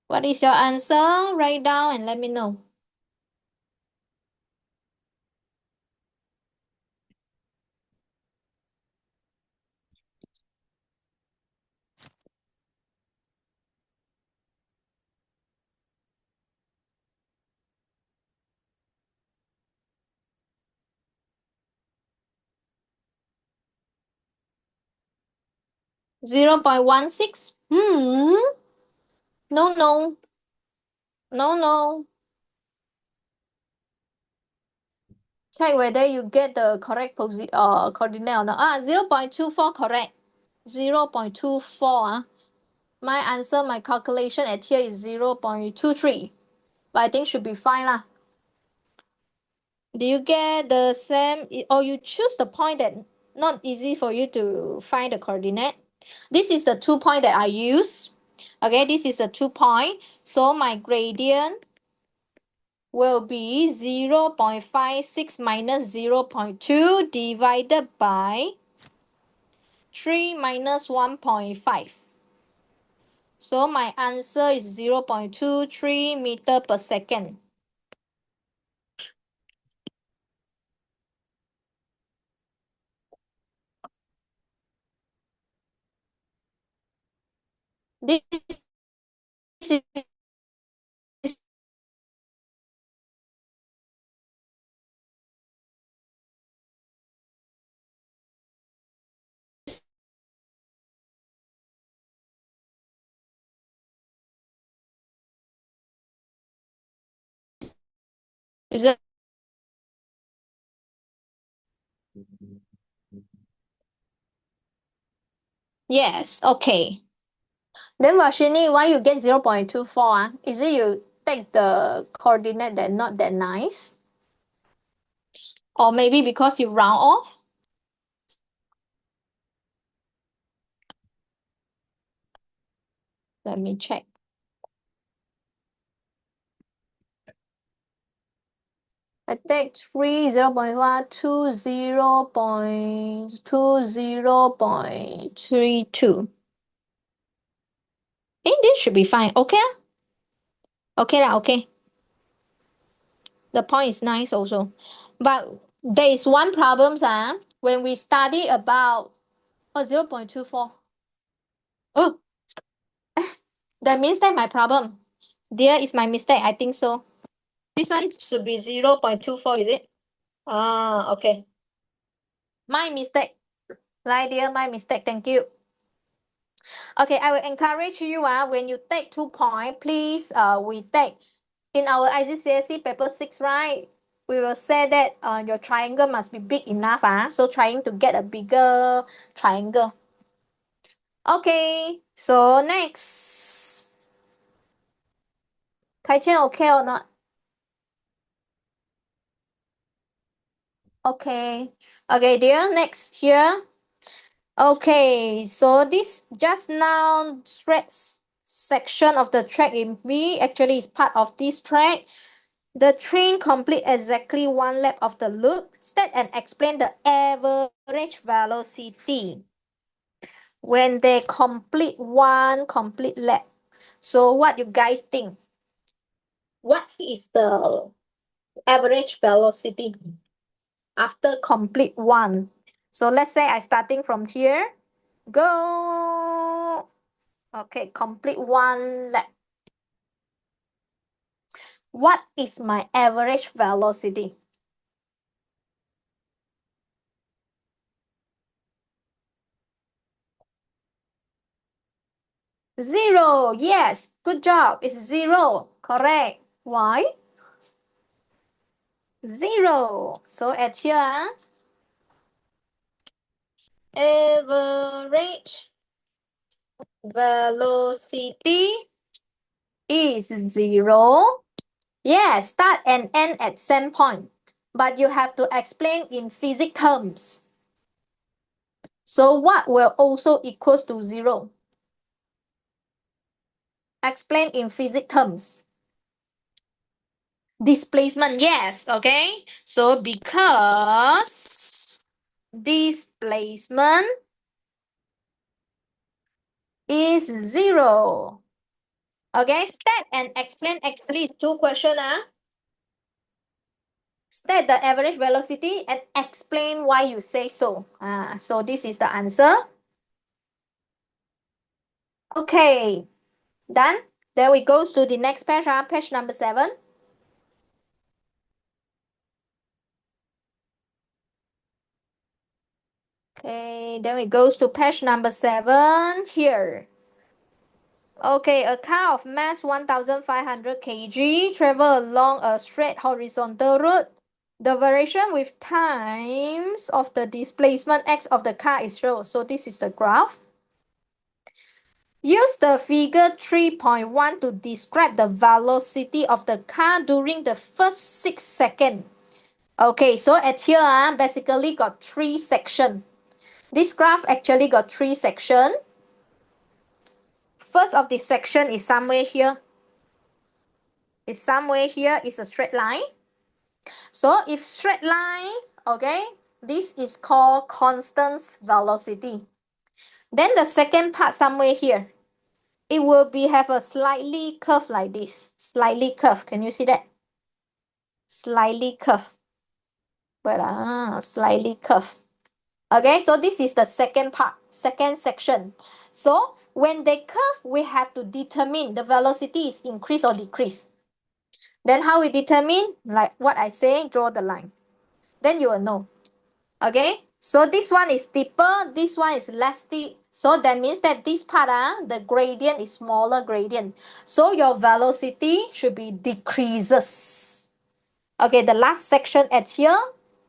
[SPEAKER 1] What is your answer? Write down and let me know. Zero 0.16. No, no. No, no. Check whether you get the correct coordinate or not. 0.24 correct. 0.24. My answer, my calculation at here is 0.23. But I think should be fine lah. Do you get the same, or you choose the point that not easy for you to find the coordinate? This is the 2 point that I use. Okay, this is a 2 point. So my gradient will be 0.56 minus 0.2 divided by 3 minus 1.5. So my answer is 0.23 meter per second. This is is it? Yes, okay. Then Vashini, why you get 0.24? Is it you take the coordinate that not that nice? Or maybe because you round off? Let me check. I take 3, 0.1, 2, 0.2, 0.32. This should be fine. Okay lah. Okay lah, okay. The point is nice also. But there is one problem, when we study about 0.24. Oh, that means that my problem. There is my mistake, I think so. This one should be 0.24, is it? Okay. My mistake. Right dear, my mistake. Thank you. Okay, I will encourage you, when you take 2 points, please, we take in our IGCSE paper 6, right? We will say that your triangle must be big enough, so trying to get a bigger triangle. Okay, so next. Kai Chen, okay or not? Okay. Okay, dear, next here. Okay, so this just now section of the track in B actually is part of this track. The train complete exactly one lap of the loop. State and explain the average velocity when they complete one complete lap. So what you guys think? What is the average velocity after complete one? So let's say I starting from here. Go. Okay, complete one lap. What is my average velocity? Zero. Yes, good job. It's zero. Correct. Why? Zero. So at here, average velocity is zero. Yes, start and end at same point. But you have to explain in physics terms. So what will also equals to zero? Explain in physics terms. Displacement, yes, okay. So because displacement is zero. Okay, state and explain actually is two questions. State the average velocity and explain why you say so. So this is the answer. Okay, done. Then we go to the next page, page number 7. Okay, then we go to page number 7 here. Okay, a car of mass 1,500 kg travel along a straight horizontal route. The variation with times of the displacement x of the car is shown. So this is the graph. Use the figure 3.1 to describe the velocity of the car during the first 6 seconds. Okay, so at here, basically got 3 sections. This graph actually got 3 sections. First of this section is somewhere here. Is a straight line. So if straight line, okay, this is called constant velocity. Then the second part somewhere here, it will have a slightly curve like this. Slightly curve. Can you see that? Slightly curve. Slightly curve. Okay, so this is the second part, second section. So when they curve, we have to determine the velocity is increase or decrease. Then how we determine? Like what I say, draw the line. Then you will know. Okay, so this one is steeper, this one is less steep. So that means that this part, the gradient is smaller gradient. So your velocity should be decreases. Okay, the last section at here,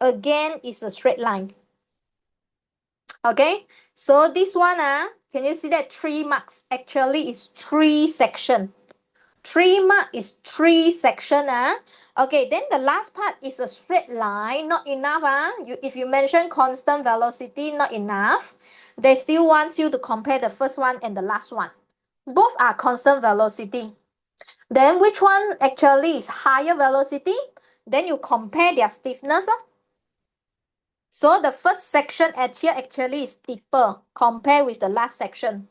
[SPEAKER 1] again, is a straight line. Okay, so this one, can you see that 3 marks? Actually, is 3 section. 3 mark is 3 section. Okay, then the last part is a straight line, not enough. If you mention constant velocity, not enough. They still want you to compare the first one and the last one. Both are constant velocity. Then which one actually is higher velocity? Then you compare their stiffness. So the first section at here actually is steeper compared with the last section.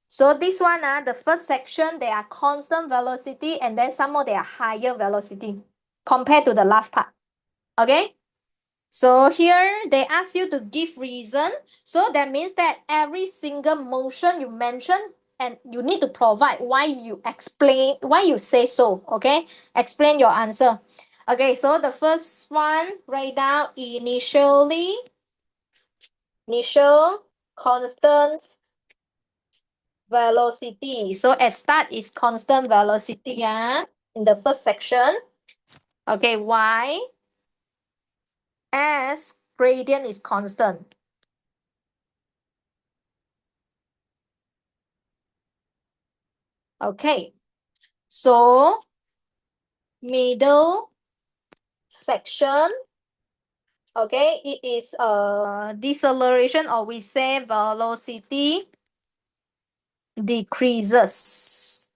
[SPEAKER 1] So this one, the first section, they are constant velocity, and then some more they are higher velocity compared to the last part. Okay? So here they ask you to give reason. So that means that every single motion you mention, and you need to provide why you explain, why you say so. Okay? Explain your answer. Okay, so the first one, write down initial constant velocity. So at start is constant velocity, in the first section. Okay, y as gradient is constant. Okay, so middle section, okay, it is deceleration, or we say velocity decreases.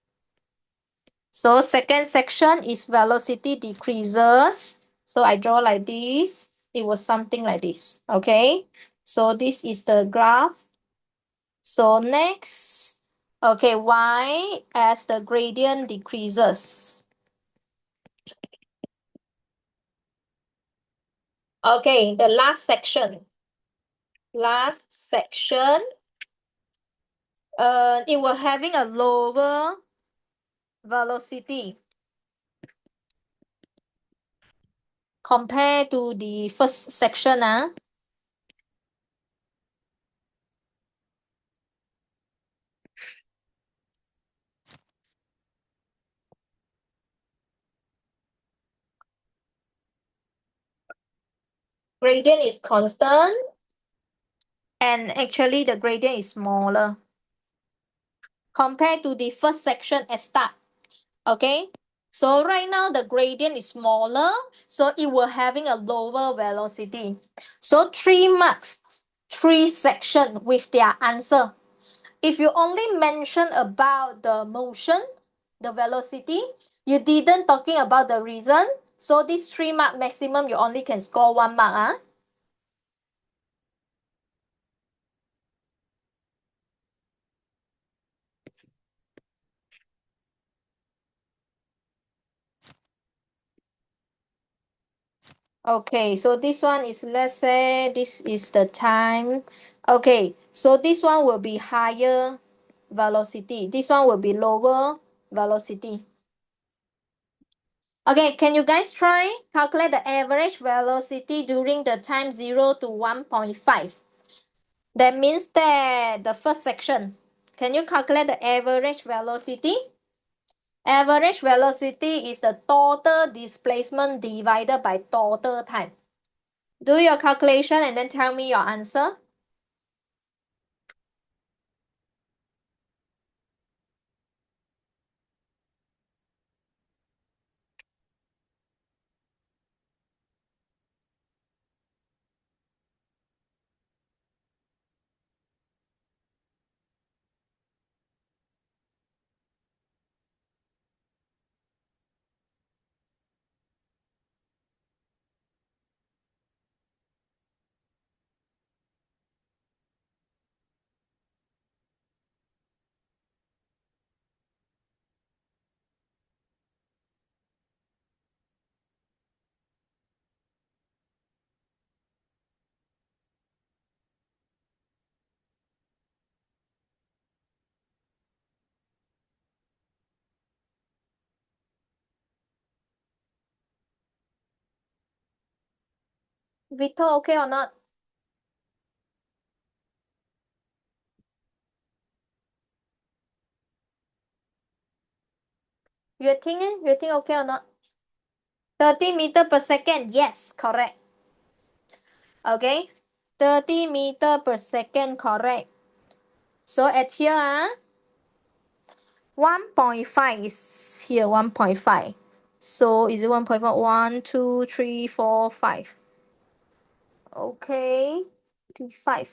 [SPEAKER 1] So second section is velocity decreases. So I draw like this. It was something like this. Okay, so this is the graph. So next, okay, y as the gradient decreases. Okay, the last section. Last section, it was having a lower velocity compared to the first section. Gradient is constant, and actually the gradient is smaller compared to the first section at start. Okay, so right now the gradient is smaller, so it will having a lower velocity. So 3 marks, 3 section with their answer. If you only mention about the motion, the velocity, you didn't talking about the reason, so this 3 mark maximum you only can score 1 mark. Okay, so this one is, let's say this is the time. Okay, so this one will be higher velocity. This one will be lower velocity. Okay, can you guys try calculate the average velocity during the time 0 to 1.5? That means that the first section. Can you calculate the average velocity? Average velocity is the total displacement divided by total time. Do your calculation and then tell me your answer. Vito, okay or not? You think, You think okay or not? 30 meter per second. Yes, correct. Okay. 30 meter per second, correct. So at here, 1.5 is here, 1.5. So is it 1.5? 1, 2, 3, 4, 5. Okay. 5.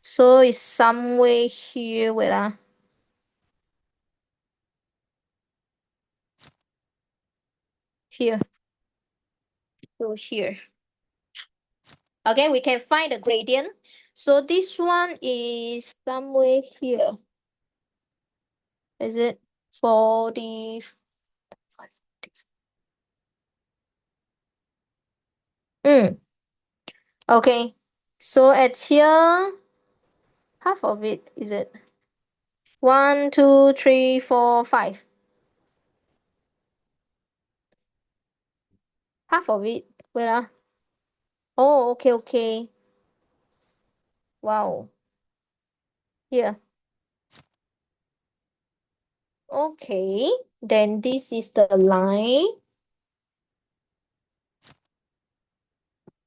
[SPEAKER 1] So it's somewhere here. Wait. Here. So here. Okay, we can find the gradient. So this one is somewhere here. Is it 40? Okay. So at here, half of it is it? 1, 2, 3, 4, 5. Half of it. Wait. Oh, okay, okay. Wow. Here. Okay. Then this is the line.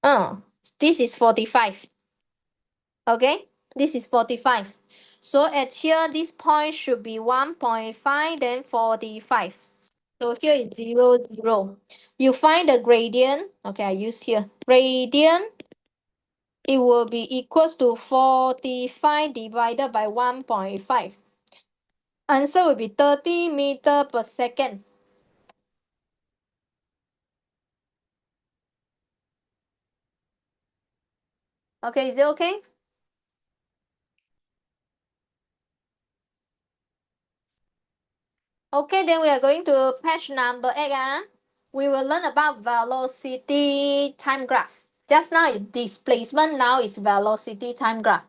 [SPEAKER 1] Oh, this is 45. Okay, this is 45. So at here, this point should be 1.5, then 45. So here is 0, 0. You find the gradient. Okay, I use here. Gradient, it will be equals to 45 divided by 1.5. Answer will be 30 meter per second. Okay, is it okay? Okay, then we are going to page number 8. We will learn about velocity time graph. Just now it's displacement, now it's velocity time graph.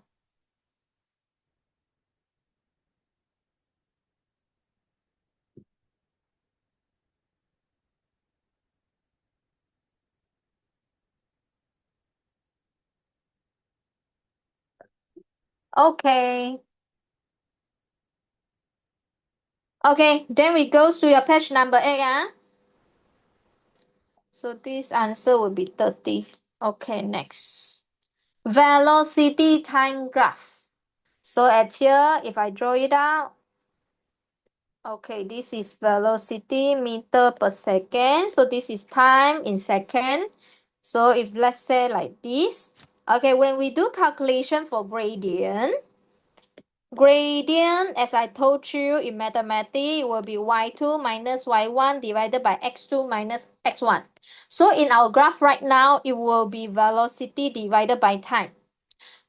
[SPEAKER 1] Okay. Okay, then we go to your page number 8. So this answer will be 30. Okay, next. Velocity time graph. So at here, if I draw it out, okay, this is velocity meter per second. So this is time in second. So if let's say like this, okay, when we do calculation for gradient, as I told you in mathematics, it will be y2 minus y1 divided by x2 minus x1. So in our graph right now, it will be velocity divided by time.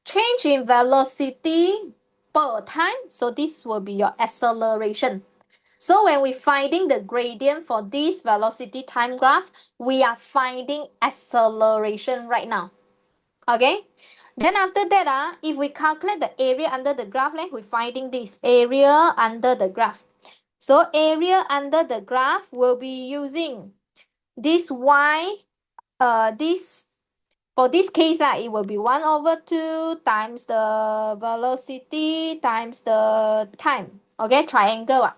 [SPEAKER 1] Change in velocity per time, so this will be your acceleration. So when we're finding the gradient for this velocity time graph, we are finding acceleration right now. Okay? Then after that, if we calculate the area under the graph, we're finding this area under the graph. So area under the graph will be using this y, this, for this case, it will be 1 over 2 times the velocity times the time. Okay, triangle.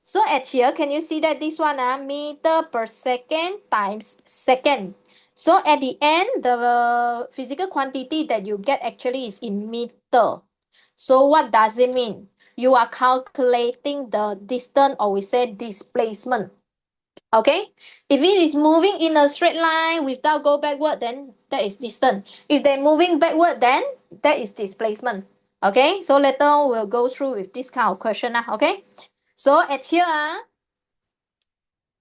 [SPEAKER 1] So at here, can you see that this one, meter per second times second. So at the end, the physical quantity that you get actually is in meter. So what does it mean? You are calculating the distance, or we say displacement. Okay? If it is moving in a straight line without go backward, then that is distance. If they're moving backward, then that is displacement. Okay? So later we'll go through with this kind of question. Okay? So at here,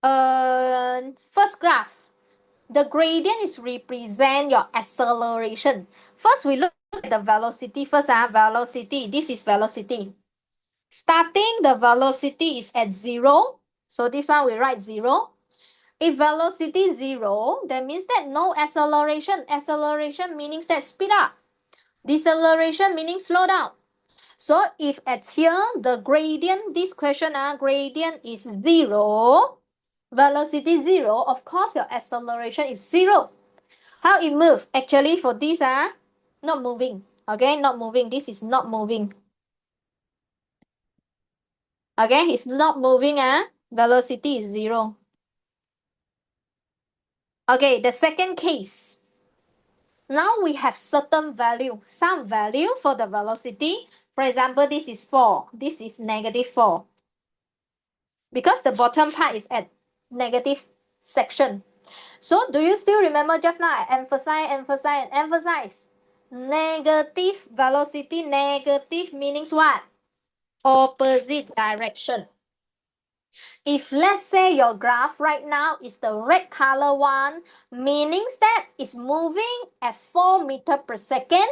[SPEAKER 1] first graph, the gradient is represent your acceleration. First, we look at the velocity first. Velocity, this is velocity. Starting, the velocity is at 0. So this one we write 0. If velocity 0, that means that no acceleration. Acceleration meaning that speed up. Deceleration meaning slow down. So if at here, the gradient, this question, gradient is 0, velocity 0, of course your acceleration is 0. How it moves? Actually, for this, not moving. Okay, not moving. This is not moving. Okay, it's not moving. Velocity is 0. Okay, the second case. Now we have certain value, some value for the velocity. For example, this is 4. This is -4. Because the bottom part is at negative section. So do you still remember just now I emphasize? Negative velocity, negative means what? Opposite direction. If let's say your graph right now is the red color one, meaning that it's moving at 4 meters per second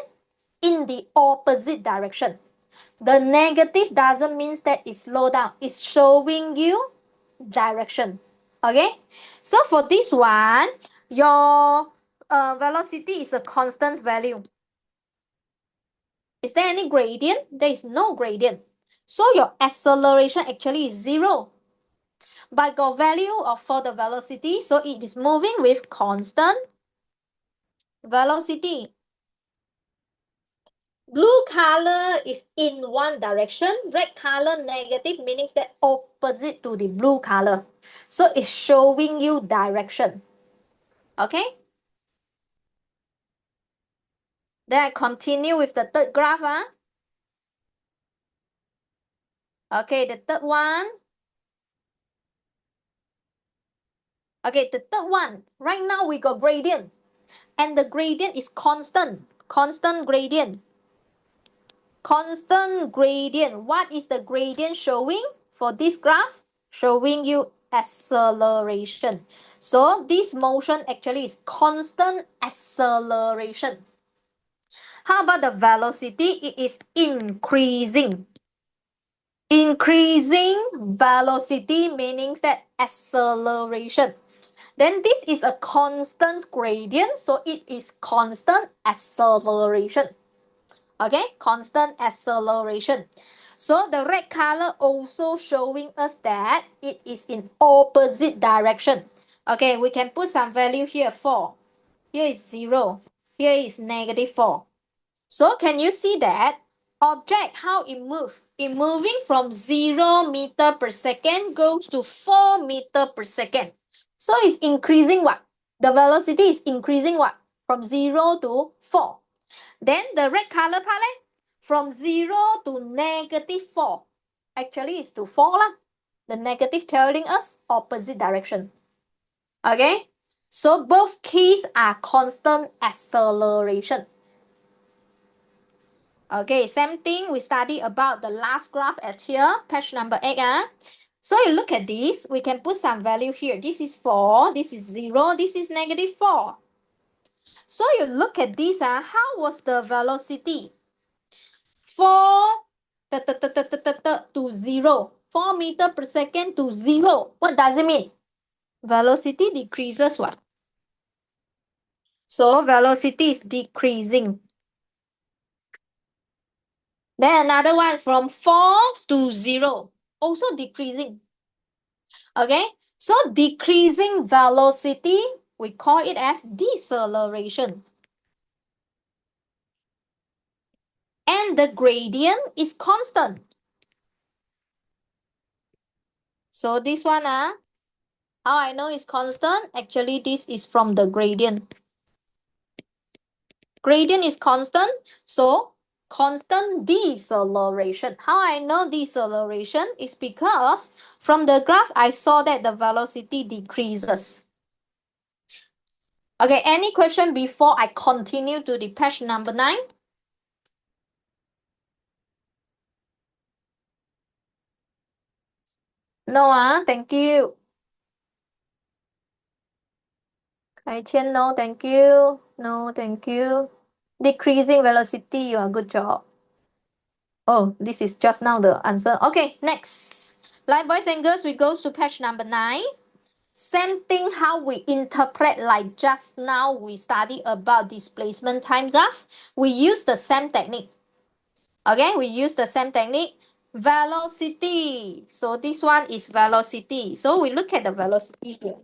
[SPEAKER 1] in the opposite direction. The negative doesn't mean that it slow down. It's showing you direction. Okay, so for this one, your velocity is a constant value. Is there any gradient? There is no gradient. So your acceleration actually is 0. But got value of for the velocity, so it is moving with constant velocity. Blue color is in one direction, red color negative meaning that opposite to the blue color. So it's showing you direction. Okay? Then I continue with the third graph. Okay, the third one. Okay, the third one. Right now we got gradient. And the gradient is constant. Constant gradient. Constant gradient. What is the gradient showing for this graph? Showing you acceleration. So this motion actually is constant acceleration. How about the velocity? It is increasing. Increasing velocity meaning that acceleration. Then this is a constant gradient, so it is constant acceleration. Okay, constant acceleration. So the red color also showing us that it is in opposite direction. Okay, we can put some value here, 4. Here is 0. Here is -4. So can you see that object, how it moves? It moving from 0 meter per second goes to 4 meter per second. So it's increasing what? The velocity is increasing what? From 0 to 4. Then the red color part, from 0 to -4. Actually, it's to 4 lah. The negative telling us opposite direction. Okay? So both keys are constant acceleration. Okay, same thing. We study about the last graph at here, page number 8. So you look at this, we can put some value here. This is 4, this is 0, this is -4. So you look at this, how was the velocity? 4 to 0. 4 meter per second to 0. What does it mean? Velocity decreases what? So velocity is decreasing. Then another one from 4 to 0. Also decreasing. Okay, so decreasing velocity, we call it as deceleration. And the gradient is constant. So this one, how I know it's constant? Actually, this is from the gradient. Gradient is constant, so constant deceleration. How I know deceleration is because from the graph, I saw that the velocity decreases. Okay, any question before I continue to the page number 9? No, thank you. Kai no, thank you. No, thank you. Decreasing velocity, you are good job. Oh, this is just now the answer. Okay, next. Like boys and girls, we go to page number 9. Same thing how we interpret like just now we study about displacement time graph. We use the same technique. Okay, we use the same technique. Velocity. So this one is velocity. So we look at the velocity here.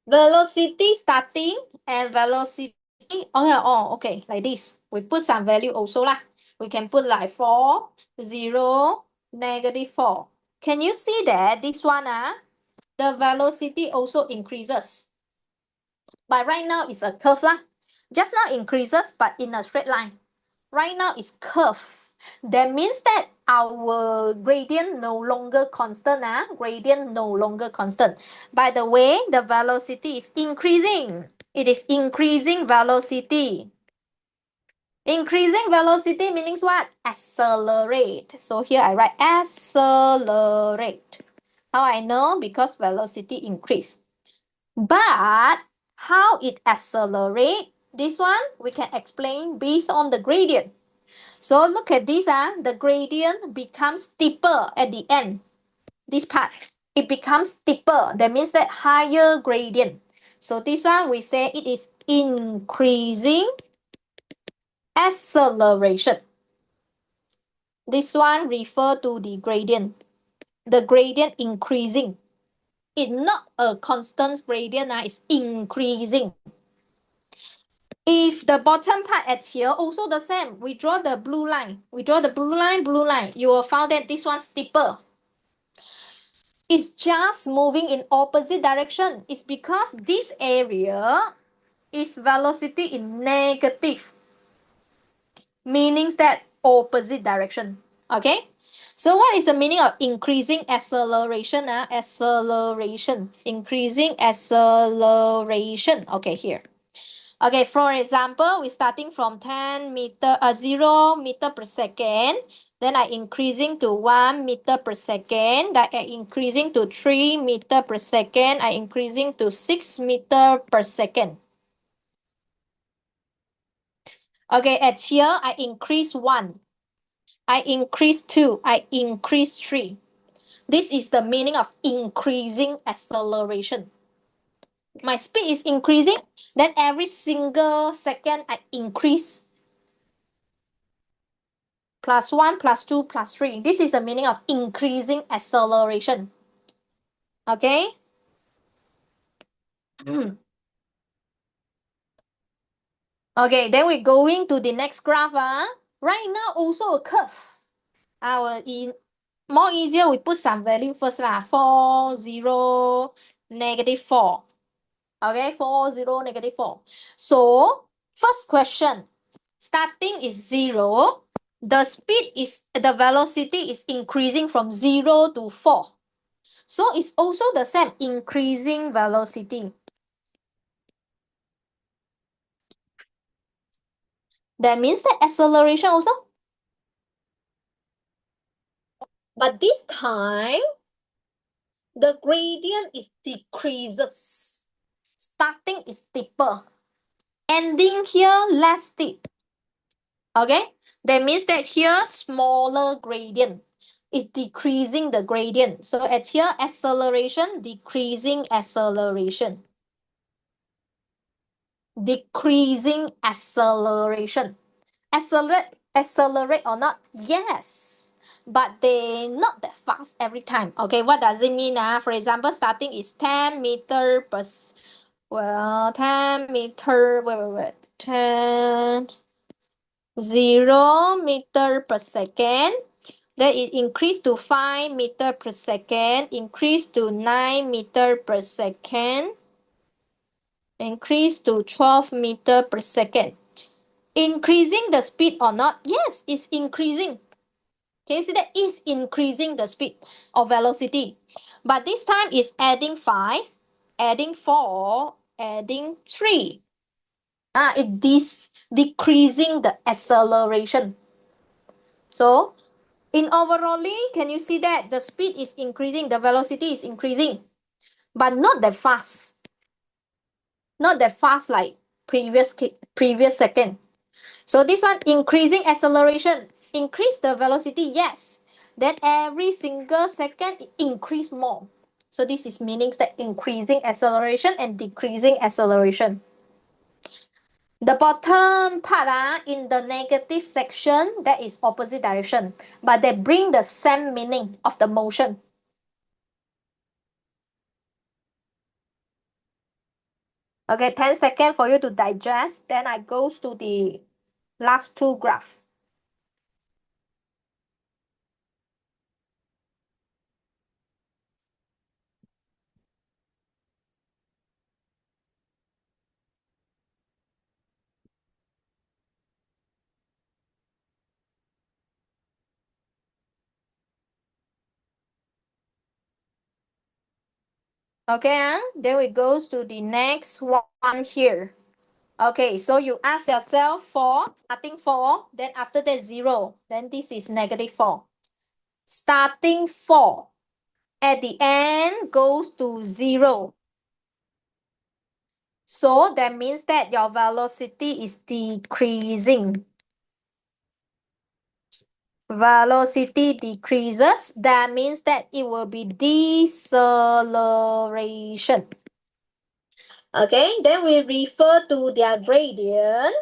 [SPEAKER 1] Velocity starting and velocity. Oh, yeah, oh, okay, like this. We put some value also lah. We can put like 4, 0, -4. Can you see that this one, the velocity also increases? But right now it's a curve lah. Just now increases, but in a straight line. Right now it's curve. That means that our gradient no longer constant. Gradient no longer constant. By the way, the velocity is increasing. It is increasing velocity. Increasing velocity means what? Accelerate. So here I write accelerate. How I know? Because velocity increase. But how it accelerate? This one we can explain based on the gradient. So look at this, the gradient becomes steeper at the end. This part, it becomes steeper. That means that higher gradient. So this one we say it is increasing acceleration. This one refer to the gradient. The gradient increasing. It's not a constant gradient, it's increasing. If the bottom part at here, also the same. We draw the blue line. We draw the blue line. You will find that this one steeper. It's just moving in opposite direction. It's because this area is velocity in negative, meaning that opposite direction. Okay? So what is the meaning of increasing acceleration? Acceleration. Increasing acceleration. Okay, here. Okay, for example, we're starting from 0 meter per second. Then I increasing to 1 meter per second. Then I increasing to 3 meter per second. I increasing to 6 meter per second. Okay, at here, I increase 1. I increase 2. I increase 3. This is the meaning of increasing acceleration. My speed is increasing. Then every single second, I increase. +1, +2, +3. This is the meaning of increasing acceleration. Okay? Okay, then we're going to the next graph. Right now, also a curve. More easier, we put some value first. 4, 0, -4. Okay, 4, 0, -4. So, first question. Starting is 0. The velocity is increasing from 0 to 4. So it's also the same, increasing velocity. That means the acceleration also. But this time, the gradient is decreases. Starting is steeper. Ending here, less steep. Okay? That means that here, smaller gradient. It's decreasing the gradient. So at here, acceleration, decreasing acceleration. Decreasing acceleration. Accelerate or not? Yes. But they not that fast every time. Okay, what does it mean? For example, starting is 10 meter per 10 meter, wait, 10, 0 meter per second. Then it increased to 5 meter per second, increased to 9 meter per second, increased to 12 meter per second. Increasing the speed or not? Yes, it's increasing. Can you see that it's increasing the speed or velocity? But this time it's adding 5, adding 4, adding 3. It's decreasing the acceleration. So, in overall, can you see that the speed is increasing, the velocity is increasing, but not that fast. Not that fast like previous second. So this one, increasing acceleration, increase the velocity, yes. Then every single second, it increase more. So this is meaning that increasing acceleration and decreasing acceleration. The bottom part in the negative section, that is opposite direction, but they bring the same meaning of the motion. Okay, 10 seconds for you to digest. Then I goes to the last two graph. Okay, then we goes to the next one here. Okay, so you ask yourself 4, starting 4, then after that 0, then this is -4. Starting 4, at the end goes to 0. So that means that your velocity is decreasing. Velocity decreases, that means that it will be deceleration. Okay, then we refer to their gradient.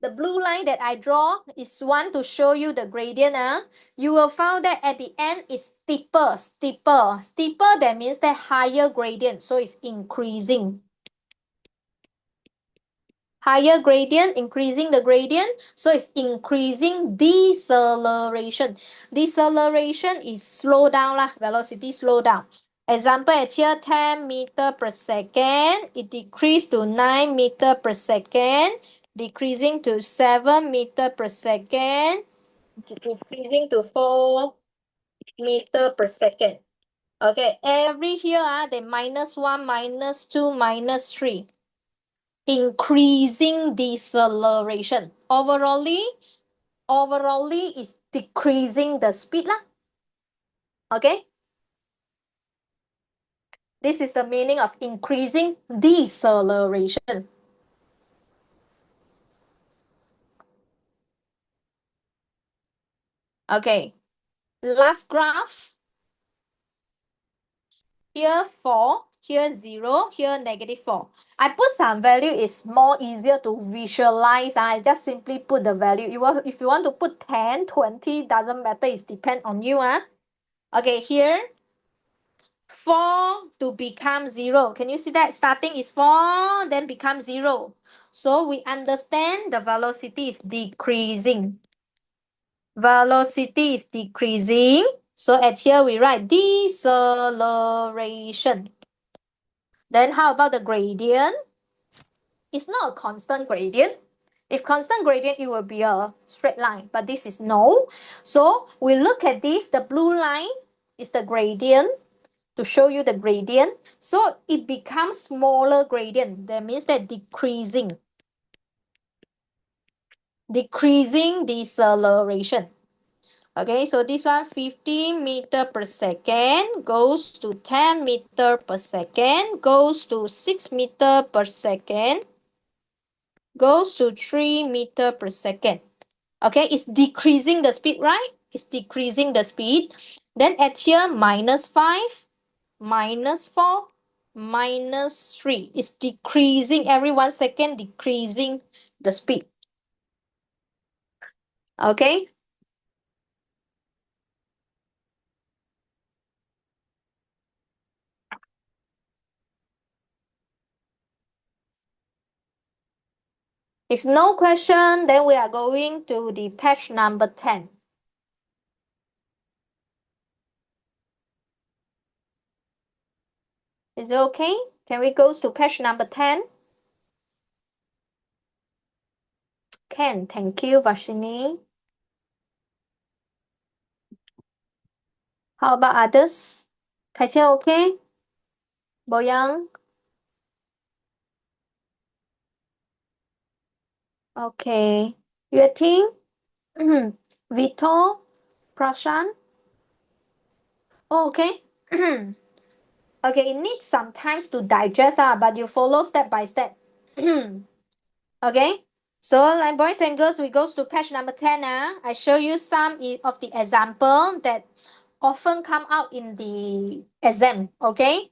[SPEAKER 1] The blue line that I draw is one to show you the gradient. You will find that at the end is steeper. Steeper, that means that higher gradient, so it's increasing. Higher gradient, increasing the gradient, so it's increasing deceleration. Deceleration is slow down lah, velocity slow down. Example at here, 10 meter per second, it decreased to 9 meter per second, decreasing to 7 meter per second, decreasing to 4 meter per second. Okay, every here, the -1, -2, -3. Increasing deceleration. Overall is decreasing the speed lah. Okay, this is the meaning of increasing deceleration. Okay, last graph. Here 4, here 0, here -4. I put some value, is more easier to visualize. I just simply put the value. If you want to put 10, 20, doesn't matter, it depends on you. Okay, here 4 to become 0. Can you see that? Starting is 4, then become 0. So we understand the velocity is decreasing. Velocity is decreasing. So at here we write deceleration. Then how about the gradient? It's not a constant gradient. If constant gradient, it will be a straight line, but this is no. So we look at this, the blue line is the gradient, to show you the gradient. So it becomes smaller gradient. That means that decreasing. Decreasing deceleration. Okay, so this one 15 meter per second goes to 10 meter per second, goes to 6 meter per second, goes to 3 meter per second. Okay, it's decreasing the speed, right? It's decreasing the speed. Then at here, -5, -4, -3. It's decreasing every 1 second, decreasing the speed. Okay. If no question, then we are going to the page number 10. Is it okay? Can we go to page number 10? Can. Thank you, Vashini. How about others? Kai Chen, okay? Boyang? Okay. Yue Ting? Vito? Prashan? Oh, okay. Okay, it needs some time to digest, but you follow step by step. Okay, so like boys and girls, we go to page number 10. I show you some of the example that often come out in the exam. Okay,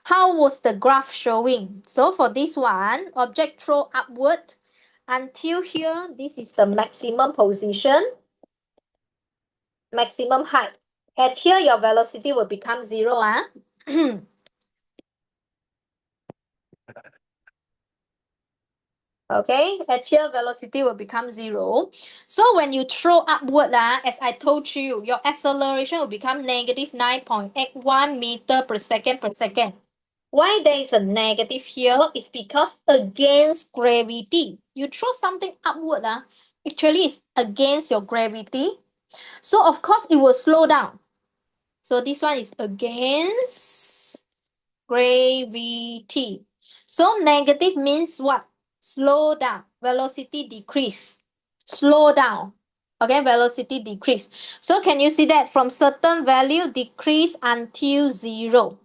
[SPEAKER 1] how was the graph showing? So for this one, object throw upward until here. This is the maximum position, maximum height. At here, your velocity will become 0. Okay, at here velocity will become 0. So when you throw upward, as I told you, your acceleration will become negative 9.81 meter per second. Why there is a negative here is because against gravity. You throw something upward, actually it's against your gravity. So of course it will slow down. So this one is against gravity. So negative means what? Slow down. Velocity decrease. Slow down. Okay, velocity decrease. So can you see that from certain value decrease until 0?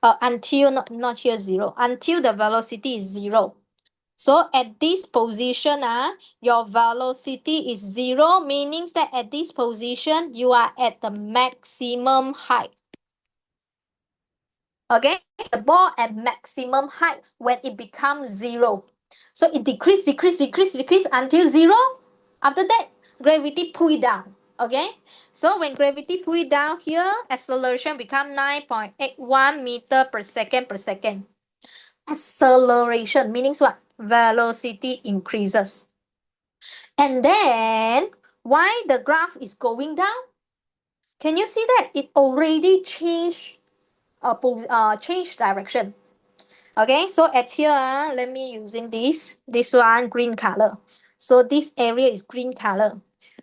[SPEAKER 1] Until not here 0. Until the velocity is 0. So at this position, your velocity is 0, meaning that at this position, you are at the maximum height. Okay, the ball at maximum height when it becomes 0. So it decrease until 0. After that, gravity pull it down. Okay, so when gravity pull it down here, acceleration become 9.81 meter per second. Acceleration meaning what? Velocity increases. And then, why the graph is going down? Can you see that it already changed change direction? Okay, so at here, let me using this one green color. So this area is green color.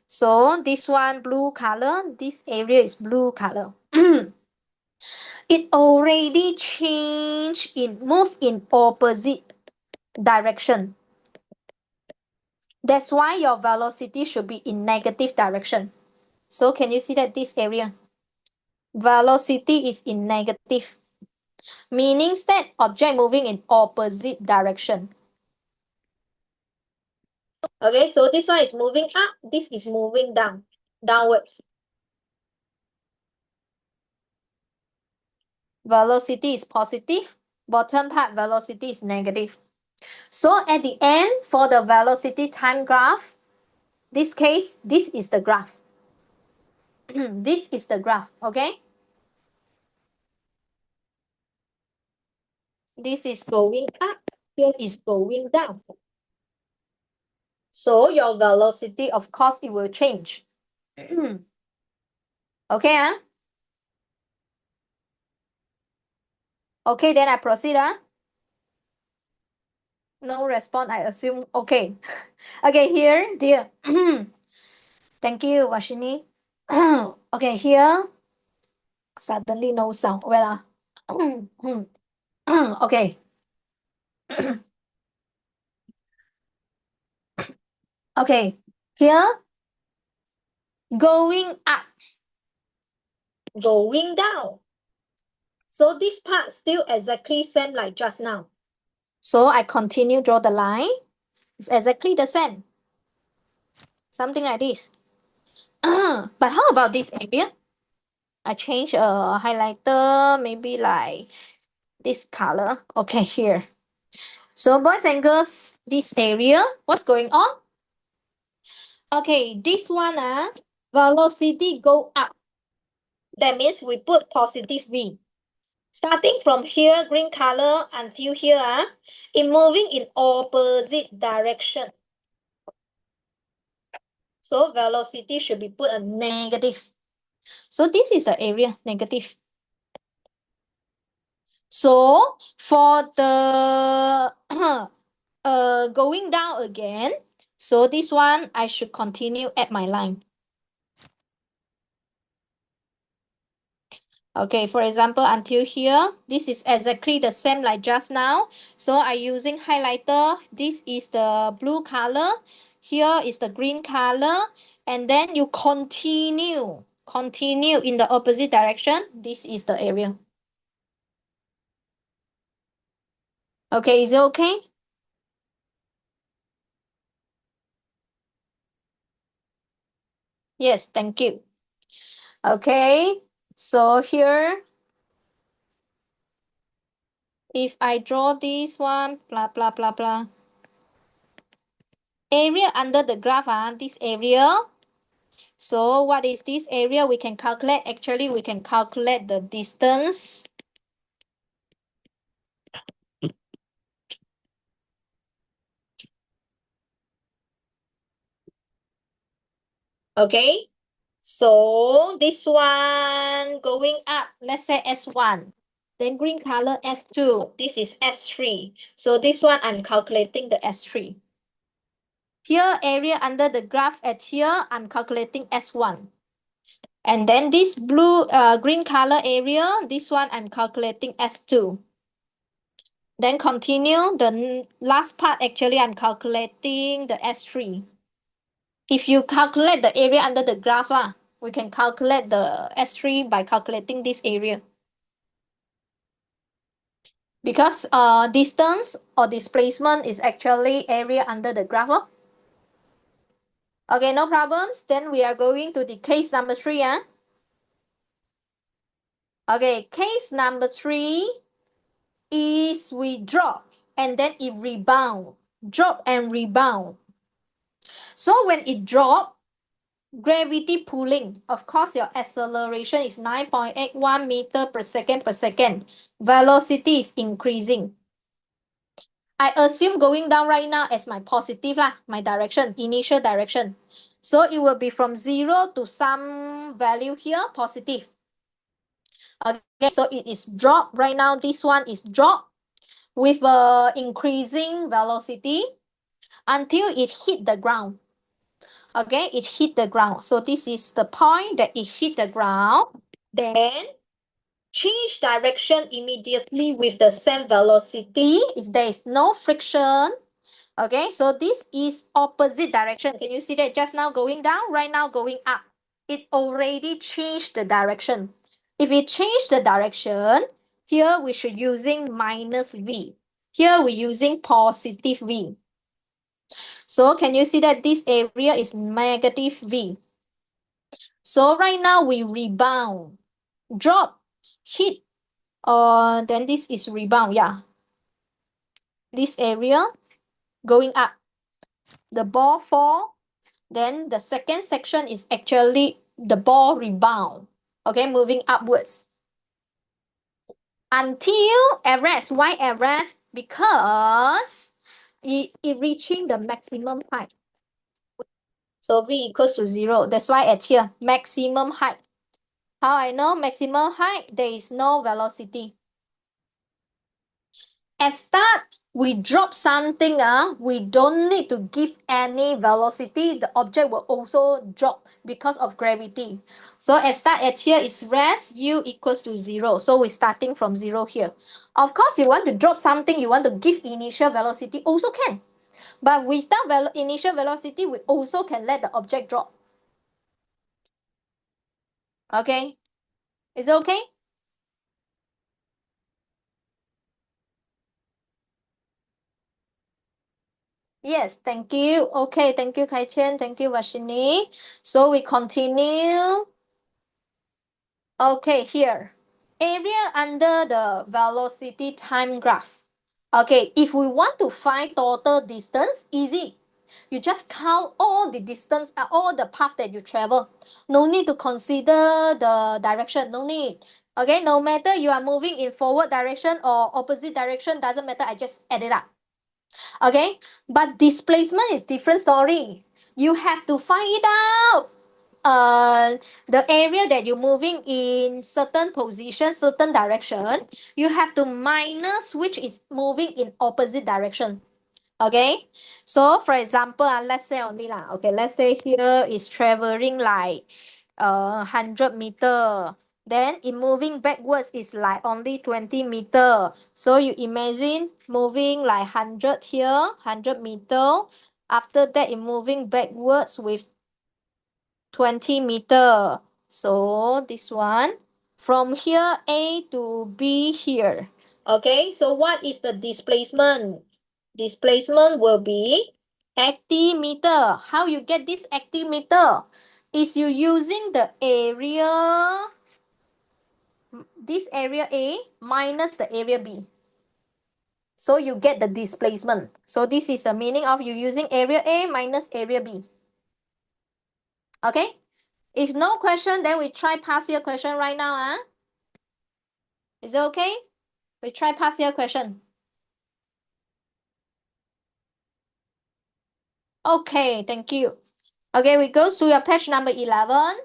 [SPEAKER 1] So this one blue color, this area is blue color. It already changed in move in opposite direction. That's why your velocity should be in negative direction. So can you see that this area? Velocity is in negative, meaning that object moving in opposite direction. Okay, so this one is moving up, this is moving down, downwards. Velocity is positive, bottom part velocity is negative. So at the end, for the velocity time graph, this case, this is the graph. This is the graph, okay? This is going up, here is going down. So your velocity, of course, it will change. Okay, Okay, then I proceed, No response, I assume. Okay. Okay, here, dear. Thank you, Washini. Okay, here. Suddenly no sound. Well, okay. Okay, here. Going up. Going down. So this part still exactly same like just now. So I continue draw the line. It's exactly the same. Something like this. But how about this area? I change a highlighter, maybe like this color. Okay, here. So boys and girls, this area, what's going on? Okay, this one, velocity go up. That means we put positive V. Starting from here, green color, until here, it moving in opposite direction. So velocity should be put a negative. So this is the area, negative. So for the going down again, so this one I should continue at my line. Okay, for example, until here, this is exactly the same like just now. So I using highlighter. This is the blue color. Here is the green color. And then you continue in the opposite direction. This is the area. Okay, is it okay? Yes, thank you. Okay, so here, if I draw this one, blah, blah, blah, blah. Area under the graph, this area. So what is this area? We can calculate. Actually, we can calculate the distance. Okay, so this one going up, let's say S1. Then green color S2. This is S3. So this one I'm calculating the S3. Here area under the graph at here, I'm calculating S1. And then this green color area, this one I'm calculating S2. Then continue, the last part actually I'm calculating the S3. If you calculate the area under the graph, we can calculate the S3 by calculating this area. Because distance or displacement is actually area under the graph. Okay, no problems. Then we are going to the case number 3. Okay, case number 3 is we drop and then it rebound. Drop and rebound. So when it drop, gravity pulling, of course your acceleration is 9.81 meter per second. Velocity is increasing. I assume going down right now as my positive my direction, initial direction. So it will be from 0 to some value here, positive. Okay, so it is drop right now. This one is drop with a increasing velocity until it hit the ground. Okay, it hit the ground. So this is the point that it hit the ground. Then change direction immediately with the same velocity if there is no friction. Okay, so this is opposite direction. Can you see that just now going down, right now going up? It already changed the direction. If it changed the direction, here we should using minus V. Here we're using positive V. So can you see that this area is negative V? So right now we rebound, drop, hit, then this is rebound, This area going up. The ball fall, then the second section is actually the ball rebound, okay, moving upwards. Until arrest. Why arrest? Because it reaching the maximum height. So V equals to 0. That's why at here, maximum height. How I know maximum height? There is no velocity. At start, we drop something, we don't need to give any velocity. The object will also drop because of gravity. So at start at here is rest, U equals to 0. So we're starting from 0 here. Of course, you want to drop something, you want to give initial velocity, also can. But without initial velocity, we also can let the object drop. Okay? Is it okay? Yes, thank you. Okay, thank you, Kai Chen. Thank you, Vashini. So we continue. Okay, here. Area under the velocity time graph. Okay, if we want to find total distance, easy. You just count all the distance, all the path that you travel. No need to consider the direction, no need. Okay, no matter you are moving in forward direction or opposite direction, doesn't matter, I just add it up. Okay, but displacement is different story. You have to find it out. The area that you're moving in certain position, certain direction, you have to minus which is moving in opposite direction. Okay, so for example, let's say only okay, let's say here is traveling like 100 meter, then in moving backwards is like only 20 meter. So you imagine moving like 100 here, 100 meter. After that, in moving backwards with 20 meter. So this one, from here A to B here. Okay, so what is the displacement? Displacement will be 80 meter. How you get this 80 meter? Is you using the area, this area A minus the area B. So you get the displacement. So this is the meaning of you using area A minus area B. Okay? If no question, then we try past year question right now. Is it okay? We try past year question. Okay, thank you. Okay, we go to your page number 11.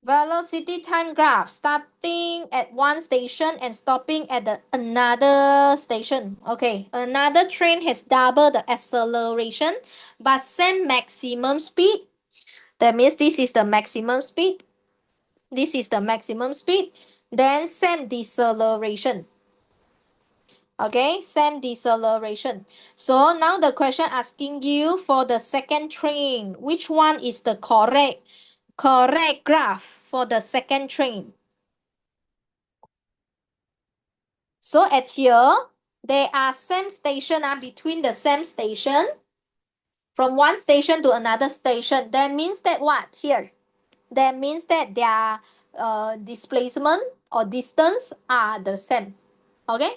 [SPEAKER 1] Velocity time graph starting at one station and stopping at another station. Okay, another train has double the acceleration but same maximum speed. That means this is the maximum speed. This is the maximum speed. Then same deceleration. Okay, same deceleration. So now the question asking you for the second train, which one is the correct graph for the second train? So at here, there are same station between the same station. From one station to another station. That means that what here? That means that their displacement or distance are the same. Okay?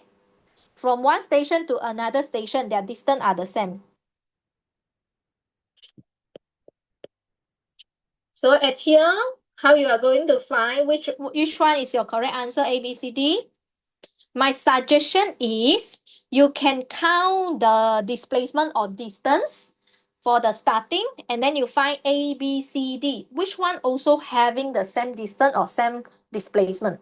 [SPEAKER 1] From one station to another station, their distance are the same. So at here, how you are going to find which one is your correct answer, A, B, C, D? My suggestion is you can count the displacement or distance for the starting, and then you find A, B, C, D. Which one also having the same distance or same displacement?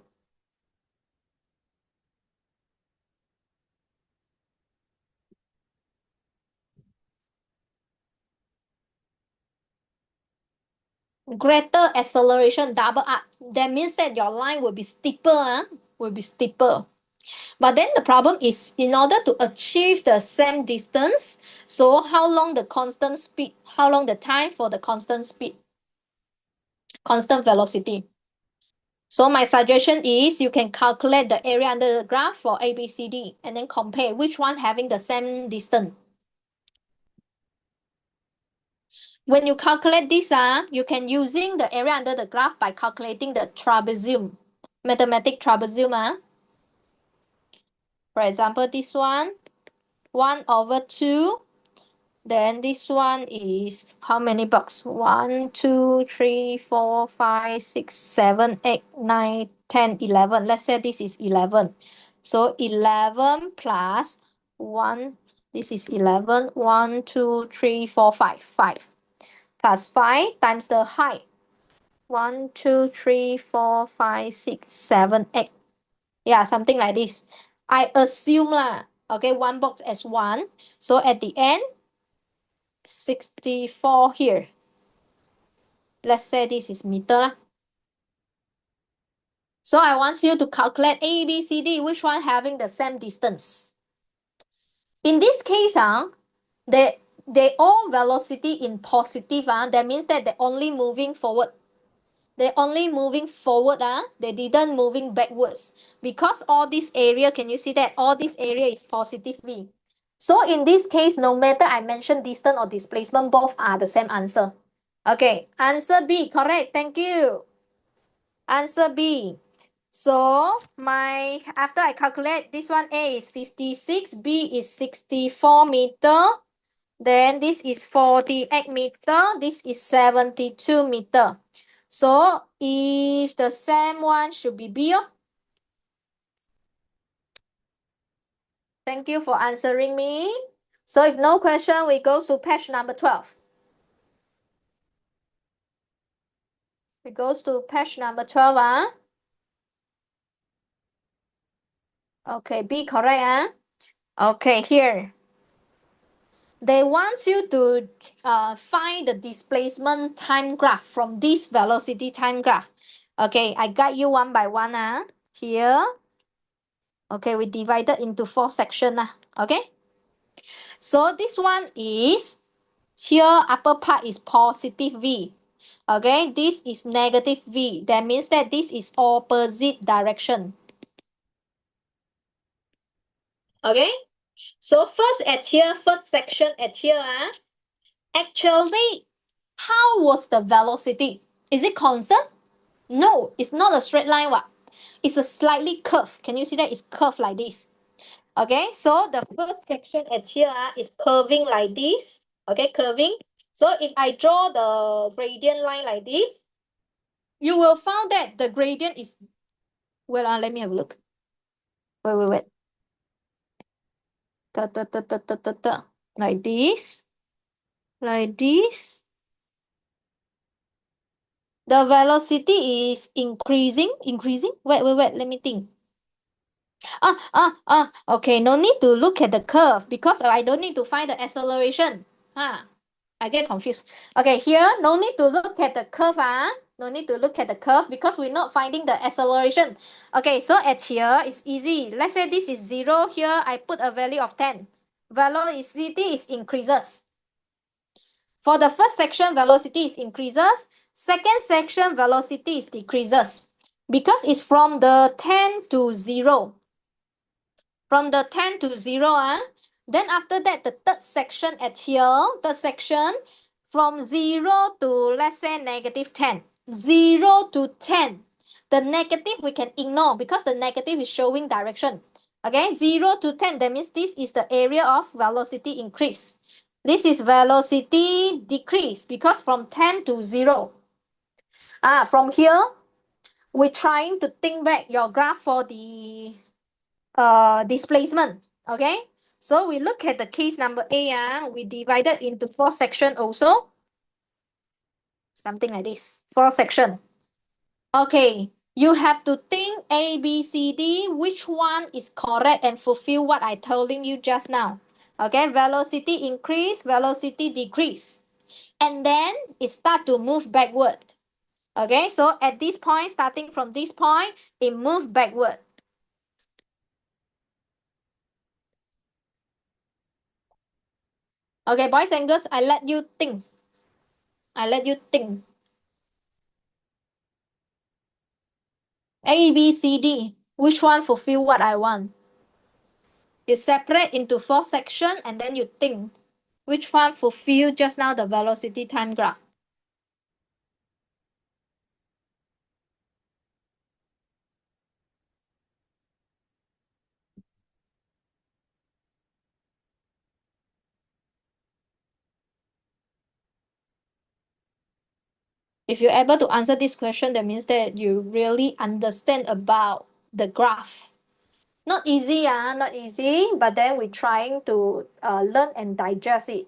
[SPEAKER 1] Greater acceleration, double up. That means that your line will be steeper, will be steeper. But then the problem is in order to achieve the same distance, so how long the constant speed, how long the time for the constant speed, constant velocity. So my suggestion is you can calculate the area under the graph for A, B, C, D, and then compare which one having the same distance. When you calculate this, you can using the area under the graph by calculating the trapezium, mathematic trapezium. For example, this one, 1/2. Then this one is how many blocks? 1, 2, 3, 4, 5, 6, 7, 8, 9, 10, 11. Let's say this is 11. So 11 plus 1, this is 11. 1, 2, 3, 4, 5. 5 plus 5 times the height. 1, 2, 3, 4, 5, 6, 7, 8. Yeah, something like this. I assume okay, one box as 1. So at the end, 64 here. Let's say this is meter. So I want you to calculate A, B, C, D, which one having the same distance. In this case, they all velocity in positive. That means that they're only moving forward. They're only moving forward. They didn't moving backwards. Because all this area, can you see that? All this area is positive V. So in this case, no matter I mention distance or displacement, both are the same answer. Okay, answer B, correct. Thank you. Answer B. So after I calculate, this one A is 56, B is 64 meter. Then this is 48 meter. This is 72 meter. So if the same one should be B. Thank you for answering me. So if no question, we go to page number 12. We go to page number 12. Okay, B correct. Okay, here. They want you to find the displacement time graph from this velocity time graph. Okay, I guide you one by one. Here. Okay, we divided into 4 sections. Okay. So this one is, here upper part is positive V. Okay, this is negative V. That means that this is opposite direction. Okay. So first section at here. Actually, how was the velocity? Is it constant? No, it's not a straight line. It's a slightly curve. Can you see that? It's curved like this. Okay, so the first section at here is curving like this. Okay, curving. So if I draw the gradient line like this, you will find that the gradient is, well, let me have a look. Wait. Like this. like this. The velocity is increasing. Wait, let me think. Okay, no need to look at the curve because I don't need to find the acceleration. I get confused. Okay, here, no need to look at the curve. No need to look at the curve because we're not finding the acceleration. Okay, so at here, it's easy. Let's say this is 0. Here, I put a value of 10. Velocity is increases. For the first section, velocity is increases. Second section, velocity is decreases. Because it's from the 10 to 0. From the 10 to 0, then after that, the third section at here, third section, from 0 to, let's say, negative 10. 0 to 10. The negative we can ignore because the negative is showing direction. Okay, 0 to 10, that means this is the area of velocity increase. This is velocity decrease because from 10 to 0. From here, we're trying to think back your graph for the displacement. Okay, so we look at the case number A. We divided into 4 sections also. Something like this, 4 sections. Okay, you have to think A, B, C, D, which one is correct and fulfill what I telling you just now. Okay, velocity increase, velocity decrease. And then it start to move backward. Okay, so at this point, starting from this point, it moves backward. Okay, boys and girls, I let you think. A, B, C, D. Which one fulfill what I want? You separate into 4 sections and then you think which one fulfill just now the velocity time graph. If you're able to answer this question, that means that you really understand about the graph. Not easy, not easy, but then we're trying to learn and digest it.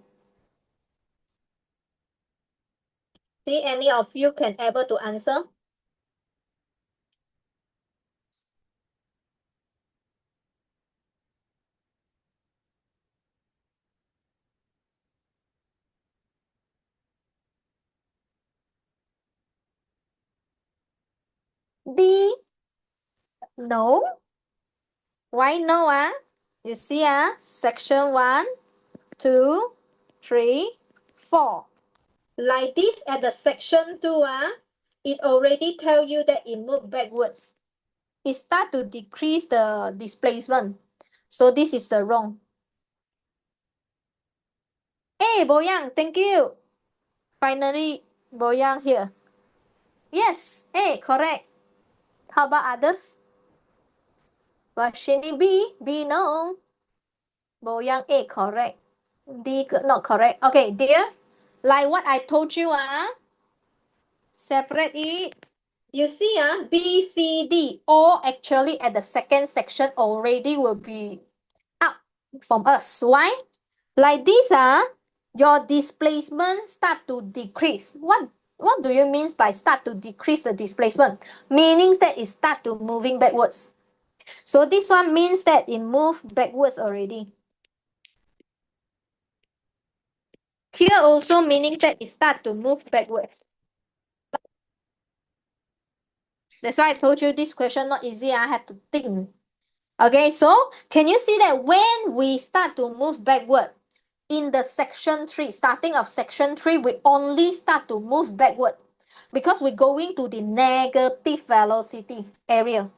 [SPEAKER 1] See, any of you can able to answer? D? No. Why no? You see, section 1, 2, 3, 4. Like this at the section 2, it already tell you that it moved backwards. It start to decrease the displacement. So this is the wrong. Hey, Boyang, thank you. Finally, Boyang here. Yes, A, correct. How about others? Vashini B, B no. Boyang A, correct. D, not correct. Okay, dear, like what I told you, separate it. You see, B, C, D, all actually at the second section already will be up from us. Why? Like this, your displacement start to decrease. What do you mean by start to decrease the displacement? Meaning that it start to moving backwards. So this one means that it moved backwards already. Here also meaning that it start to move backwards. That's why I told you this question not easy. I have to think. Okay, so can you see that when we start to move backward in the section 3, starting of section 3, we only start to move backward because we're going to the negative velocity area.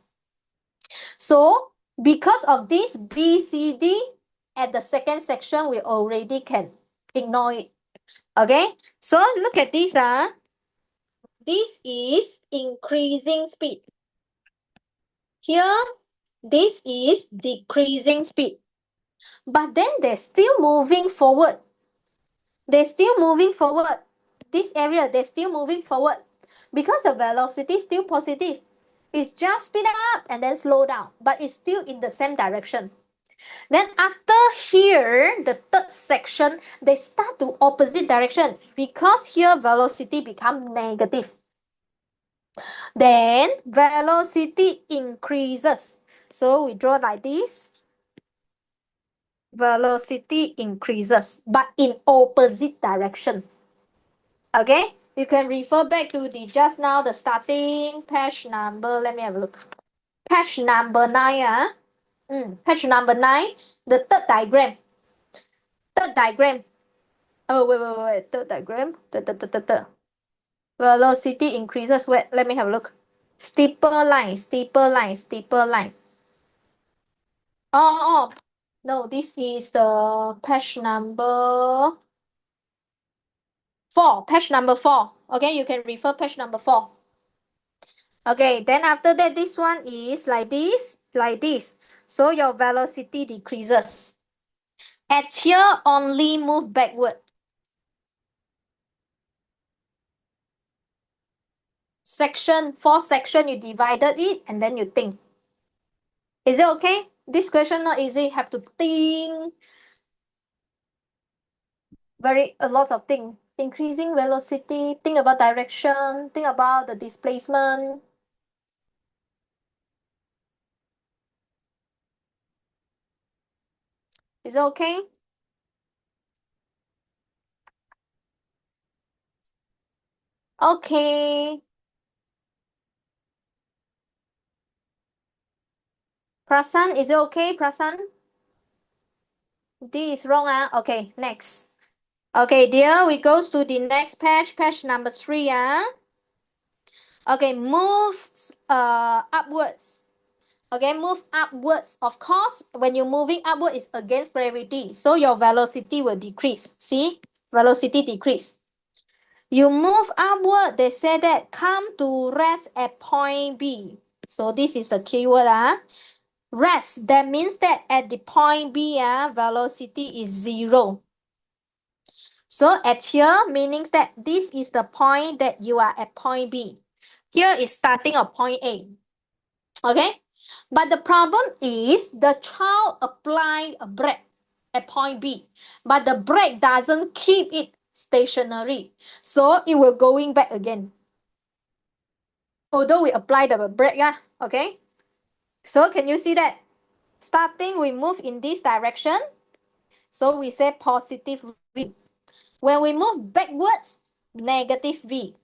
[SPEAKER 1] So because of this BCD at the second section, we already can ignore it. Okay, so look at this. This is increasing speed. Here, this is decreasing speed. But then they're still moving forward. They're still moving forward. This area, they're still moving forward because the velocity is still positive. It's just speed up and then slow down, but it's still in the same direction. Then after here, the third section, they start to opposite direction because here velocity become negative. Then velocity increases. So we draw like this. Velocity increases, but in opposite direction. Okay, you can refer back to the just now the starting page number. Let me have a look. Page number 9. Page number 9, the third diagram. Third diagram. Oh, wait. Third diagram. Third. Velocity increases. Wait, let me have a look. Steeper line, steeper line, steeper line. Oh. No, this is the page number 4. Page number 4. Okay, you can refer page number 4. Okay, then after that, this one is like this, like this. So your velocity decreases. At here, only move backward. Section, 4 section, you divided it and then you think. Is it okay? This question not easy, have to think a lot of things. Increasing velocity, think about direction, think about the displacement. Is it okay? Okay. Prasan, is it okay, Prasan? This is wrong, Okay, next. Okay, dear, we goes to the next page, page number 3, Okay, move upwards. Okay, move upwards. Of course, when you're moving upward, it's against gravity. So your velocity will decrease. See? Velocity decrease. You move upward, they say that come to rest at point B. So this is the keyword. Rest, that means that at the point B, velocity is 0. So at here, means that this is the point that you are at point B. Here is starting at point A. Okay? But the problem is the child applied a brake at point B. But the brake doesn't keep it stationary. So it will going back again. Although we apply the brake, okay? So can you see that? Starting, we move in this direction. So we say positive V. When we move backwards, negative V.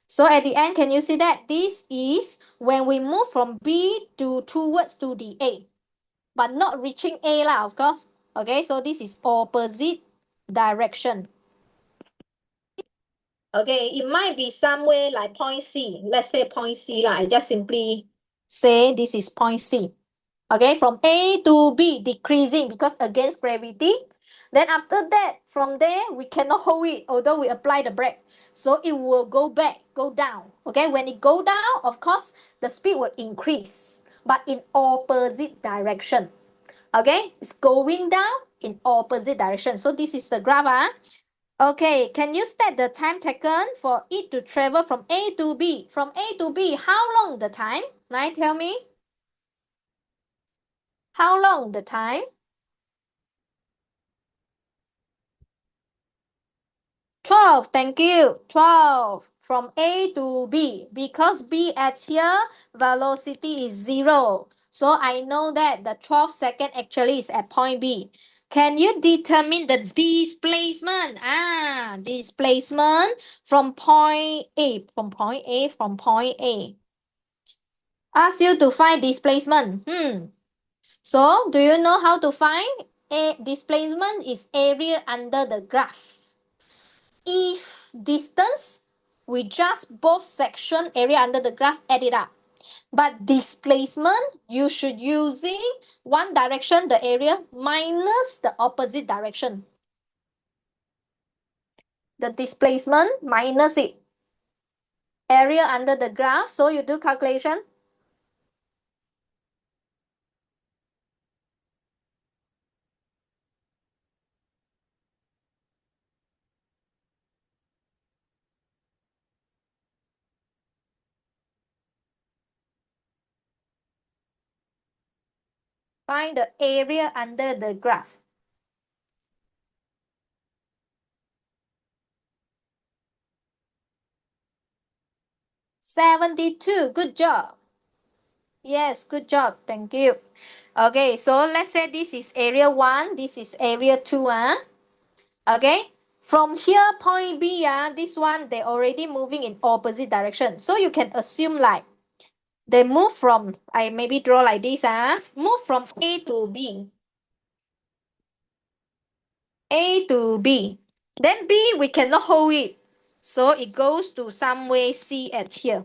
[SPEAKER 1] So at the end, can you see that? This is when we move from B towards to the A. But not reaching A lah, of course. Okay, so this is opposite direction. Okay, it might be somewhere like point C. Let's say point C lah. I just simply say this is point C. Okay, from A to B, decreasing because against gravity. Then after that, from there, we cannot hold it, although we apply the brake. So it will go back, go down. Okay, when it go down, of course, the speed will increase, but in opposite direction. Okay, it's going down in opposite direction. So this is the graph. Okay, can you state the time taken for it to travel from A to B? From A to B, how long the time? Nai, tell me. How long the time? 12, thank you. 12 from A to B. Because B at here, velocity is 0. So I know that the 12 second actually is at point B. Can you determine the displacement? Displacement from point A. From point A. Ask you to find displacement. So do you know how to find? Displacement is area under the graph. If distance, we just both section area under the graph, add it up. But displacement, you should using one direction, the area, minus the opposite direction. The displacement minus it. Area under the graph, so you do calculation. Find the area under the graph. $72. Good job. Yes, good job. Thank you. Okay, so let's say this is area 1, this is area 2. Okay, from here, point B, this one, they already moving in opposite direction. So you can assume like they move from, I maybe draw like this, move from A to B. A to B. Then B, we cannot hold it. So it goes to some way C at here.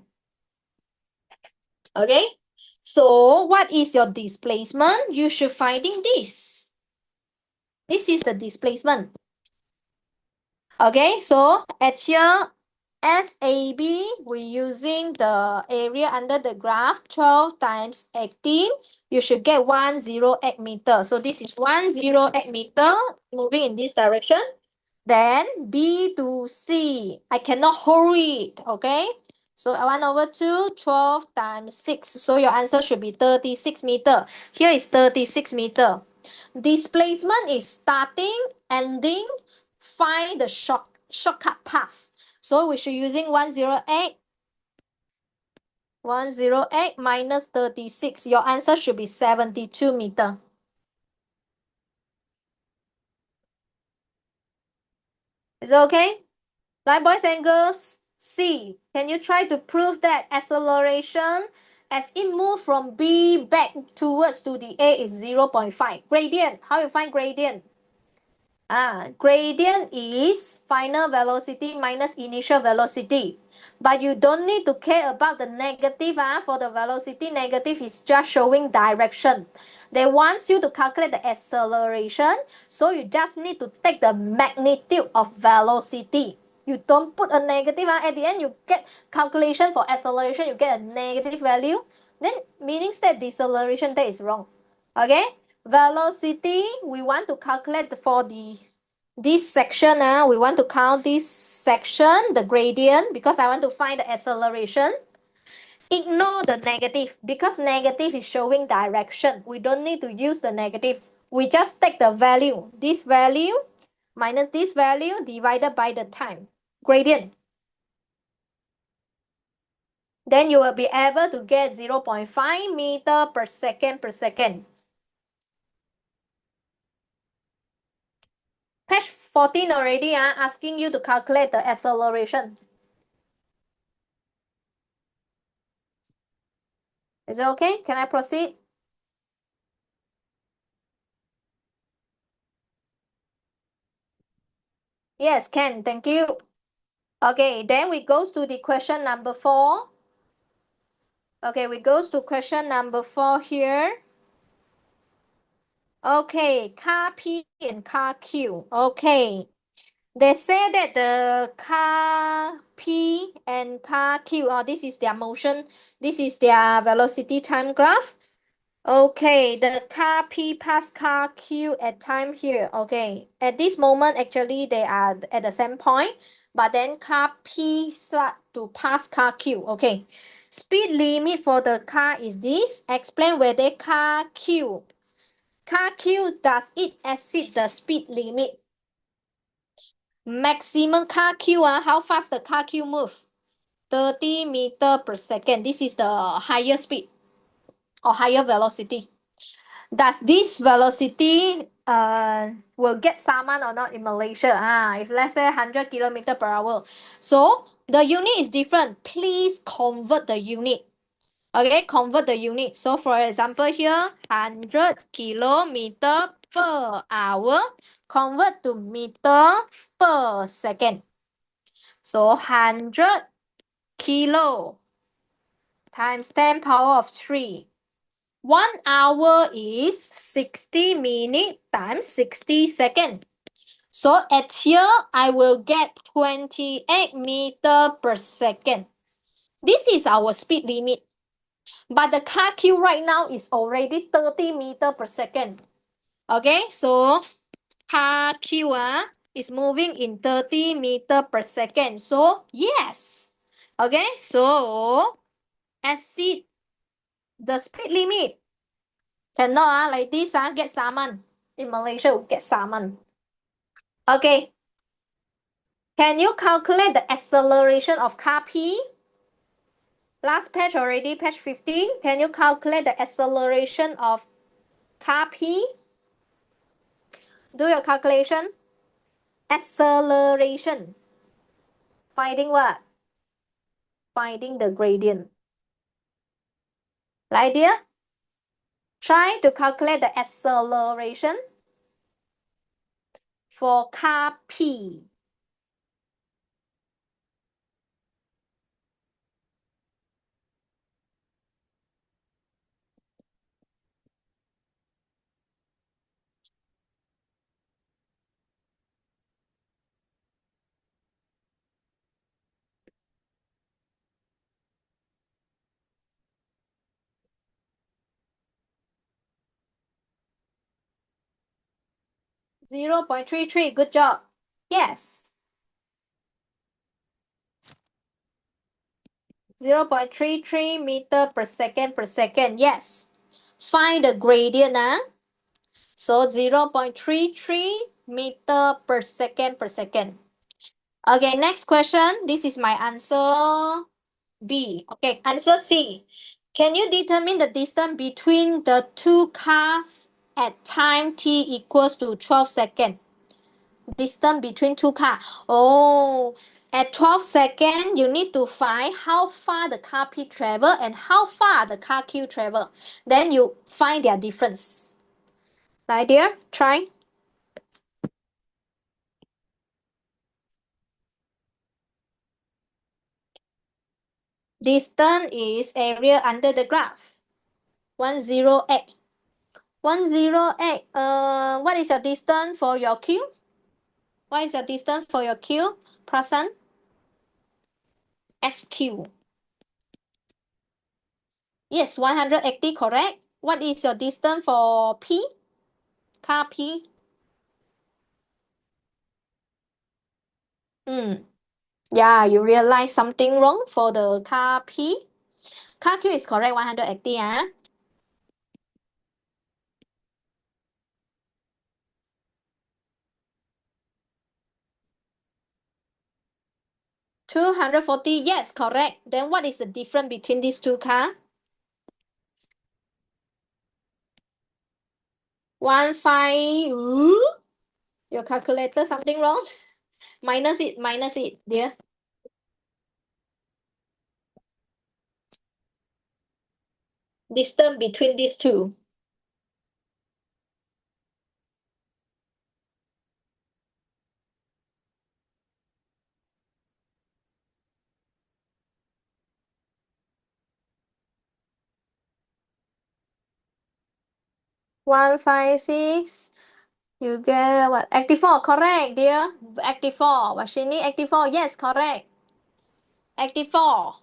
[SPEAKER 1] Okay, so what is your displacement? You should finding this. This is the displacement. Okay, so at here, SAB, we're using the area under the graph, 12 times 18. You should get 108 meter. So this is 108 meter moving in this direction. Then B to C, I cannot hold it, okay? So 1 over 2, 12 times 6. So your answer should be 36 meter. Here is 36 meter. Displacement is starting, ending, find the shortcut path. So we should using 108. 108 minus 36. Your answer should be 72 meter. Is it okay? Right, boys and girls? C. Can you try to prove that acceleration as it moves from B back towards to the A is 0.5? Gradient. How you find gradient? Gradient is final velocity minus initial velocity. But you don't need to care about the negative. For the velocity, negative is just showing direction. They want you to calculate the acceleration, so you just need to take the magnitude of velocity. You don't put a negative. At the end, you get calculation for acceleration, you get a negative value. Then meaning that deceleration that is wrong. Okay? Velocity, we want to calculate for this section. We want to count this section, the gradient, because I want to find the acceleration. Ignore the negative because negative is showing direction. We don't need to use the negative. We just take the value. This value minus this value divided by the time. Gradient. Then you will be able to get 0.5 meter per second per second. Page 14 already, asking you to calculate the acceleration. Is it okay? Can I proceed? Yes, can. Thank you. Okay, then we goes to the question number 4. Okay, we goes to question number 4 here. Okay, car P and car Q. Okay. They say that the car P and car Q, this is their motion, this is their velocity time graph. Okay, the car P pass car Q at time here. Okay, at this moment, actually, they are at the same point, but then car P start to pass car Q. Okay, speed limit for the car is this. Explain whether car Q does it exceed the speed limit? Maximum car Q, how fast the car Q move? 30 meter per second. This is the higher speed or higher velocity. Does this velocity will get summon or not in Malaysia? If let's say 100 kilometer per hour. So the unit is different. Please convert the unit. Okay, convert the unit. So for example here, 100 kilometer per hour, convert to meter per second. So 100 kilo times 10 power of 3. 1 hour is 60 minutes times 60 seconds. So at here, I will get 28 meter per second. This is our speed limit. But the car Q right now is already 30 meter per second. Okay, so car Q is moving in 30 meter per second. So yes. Okay, so exceed the speed limit. Cannot, like this, get salmon. In Malaysia, we get salmon. Okay. Can you calculate the acceleration of car P? Last page already, page 15. Can you calculate the acceleration of car P? Do your calculation. Acceleration. Finding what? Finding the gradient. Right, dear? Try to calculate the acceleration for car P. Zero 0.33. Good job. Yes. 0.33 meter per second. Yes. Find the gradient. So 0.33 meter per second. Okay, next question. This is my answer B. Okay, answer C. Can you determine the distance between the two cars at time t equals to 12 seconds? Distance between two cars. Oh, at 12 seconds, you need to find how far the car P travel and how far the car Q travel. Then you find their difference. Right there, try. Distance is area under the graph. 108. 108. What is your distance for your Q? What is your distance for your Q, Prasan? SQ. Yes, 180, correct. What is your distance for P? Car P? Yeah, you realize something wrong for the car P? Car Q is correct, 180, 240, yes, correct. Then what is the difference between these two cars? 15, your calculator something wrong? Minus it, dear. Distance between these two. One, five, six. You get what? 84, correct, dear. 84. Washini, 84. Yes, correct. 84.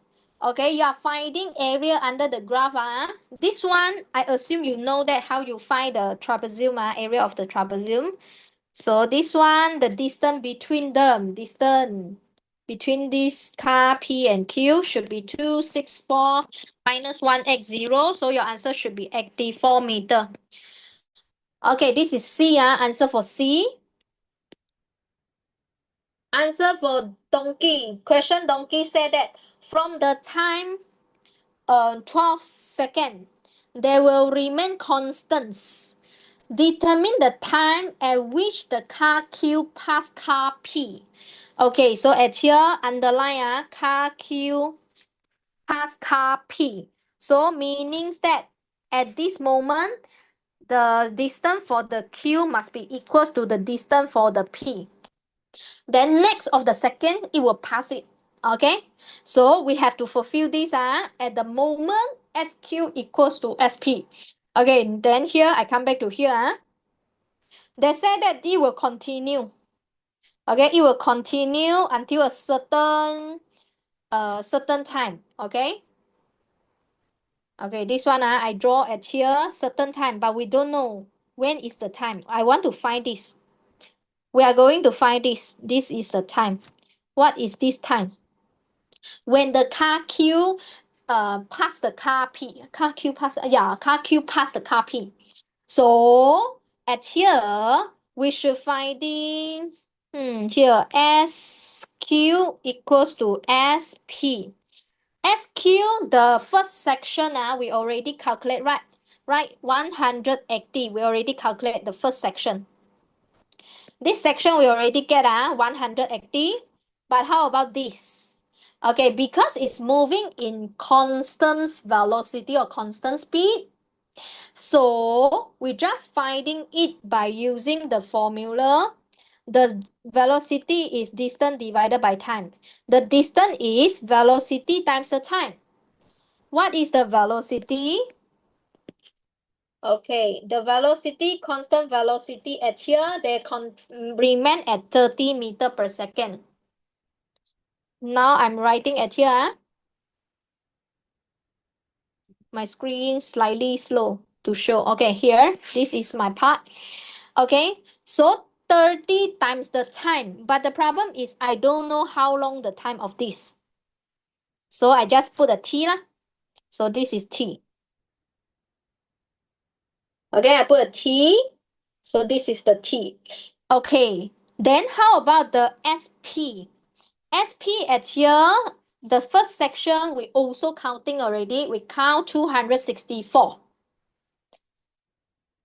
[SPEAKER 1] Okay, you are finding area under the graph. This one, I assume you know that how you find the trapezium, area of the trapezium. So this one, the distance between them, distance between this car P and Q should be 264 minus 180. So your answer should be 84 meter. Okay, this is C. Answer for C. Answer for donkey. Question donkey said that from the time 12 seconds, they will remain constants. Determine the time at which the car Q pass car P. Okay, so at here, underline car Q pass car P. So meaning that at this moment, the distance for the Q must be equal to the distance for the P. Then next of the second, it will pass it. Okay, so we have to fulfill this at the moment SQ equals to SP. Okay, then here I come back to here. They say that it will continue. Okay, it will continue until a certain time. Okay. Okay, this one I draw at here certain time, but we don't know when is the time. I want to find this. We are going to find this. This is the time. What is this time? When the car Q pass the car P. Car Q pass the car P. So at here, we should finding here SQ equals to SP. SQ, the first section, we already calculate, right? Right, 180, we already calculate the first section. This section we already get 180, but how about this? Okay, because it's moving in constant velocity or constant speed, so we're just finding it by using the formula. The velocity is distance divided by time. The distance is velocity times the time. What is the velocity? Okay, the velocity, constant velocity at here, they remain at 30 meter per second. Now I'm writing at here. My screen slightly slow to show. Okay, here, this is my part. Okay, so 30 times the time. But the problem is I don't know how long the time of this. So I just put a T lah. So this is T. Okay, I put a T. So this is the T. Okay, then how about the SP? SP at here, the first section, we also counting already. We count 264.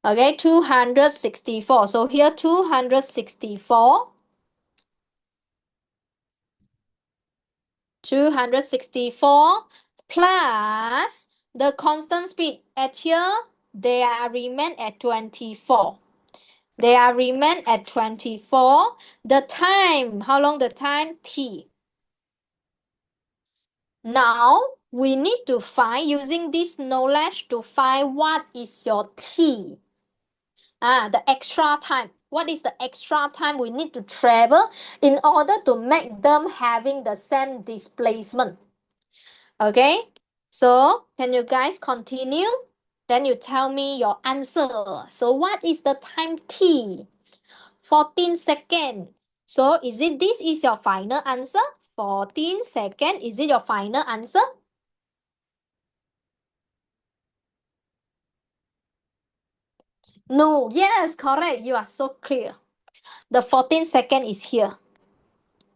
[SPEAKER 1] Okay, 264. So here 264. 264 plus the constant speed at here, they are remain at 24. They are remain at 24. The time, how long the time? T. Now, we need to find, using this knowledge to find what is your T. The extra time. What is the extra time we need to travel in order to make them having the same displacement? Okay, so can you guys continue? Then you tell me your answer. So what is the time T? 14 seconds. So this is your final answer? 14 seconds, is it your final answer? No, yes, correct. You are so clear. The 14 second is here.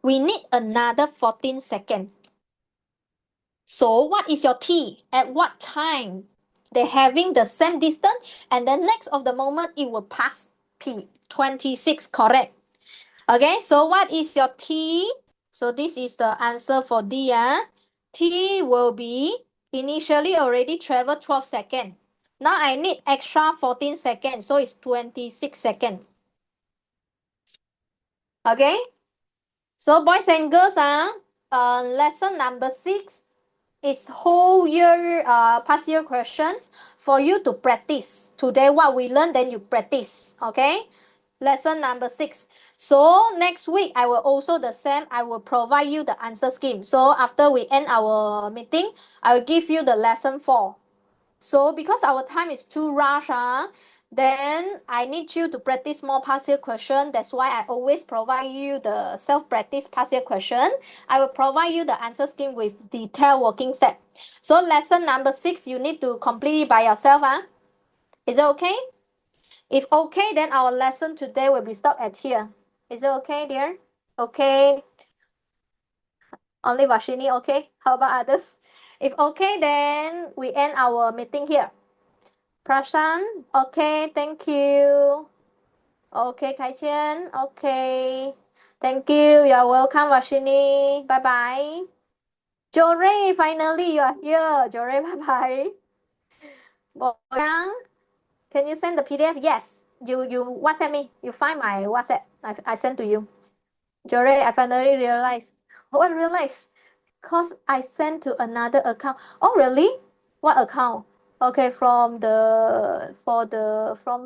[SPEAKER 1] We need another 14 seconds. So what is your T? At what time? They're having the same distance, and then next of the moment, it will pass P. 26, correct. Okay, so what is your T? So this is the answer for D. T will be initially already traveled 12 seconds. Now I need extra 14 seconds, so it's 26 seconds. Okay, so boys and girls, lesson number 6 is whole year past year questions for you to practice. Today what we learned, then you practice. Okay, lesson number 6. So next week I will also the same. I will provide you the answer scheme. So after we end our meeting, I will give you the lesson 4. So because our time is too rush, then I need you to practice more past year question. That's why I always provide you the self-practice past year question. I will provide you the answer scheme with detailed working set. So lesson number 6, you need to complete it by yourself. Is it okay? If okay, then our lesson today will be stopped at here. Is it okay, dear? Okay. Only Vashini, okay? How about others? If okay, then we end our meeting here. Prashan, okay, thank you. Okay, Kai Qian, okay. Thank you. You are welcome, Vashini. Bye bye. Jore, finally you are here. Jore, bye bye. Boyang, can you send the PDF? Yes. You WhatsApp me. You find my WhatsApp. I sent to you. Jore, I finally realized. What realized? Because I sent to another account. Oh, really? What account? Okay, from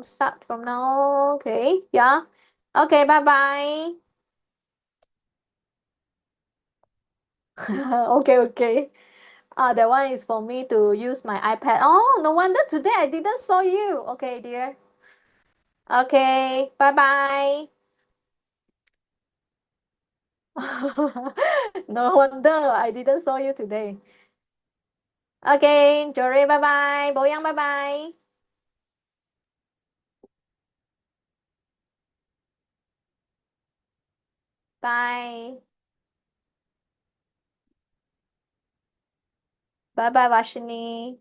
[SPEAKER 1] start from now. Okay, yeah. Okay, bye bye. Okay, okay. That one is for me to use my iPad. Oh, no wonder today I didn't saw you. Okay, dear. Okay, bye bye. No wonder I didn't saw you today. Okay, Jory, bye bye. Boyang, bye bye. Bye. Bye bye, Vashini.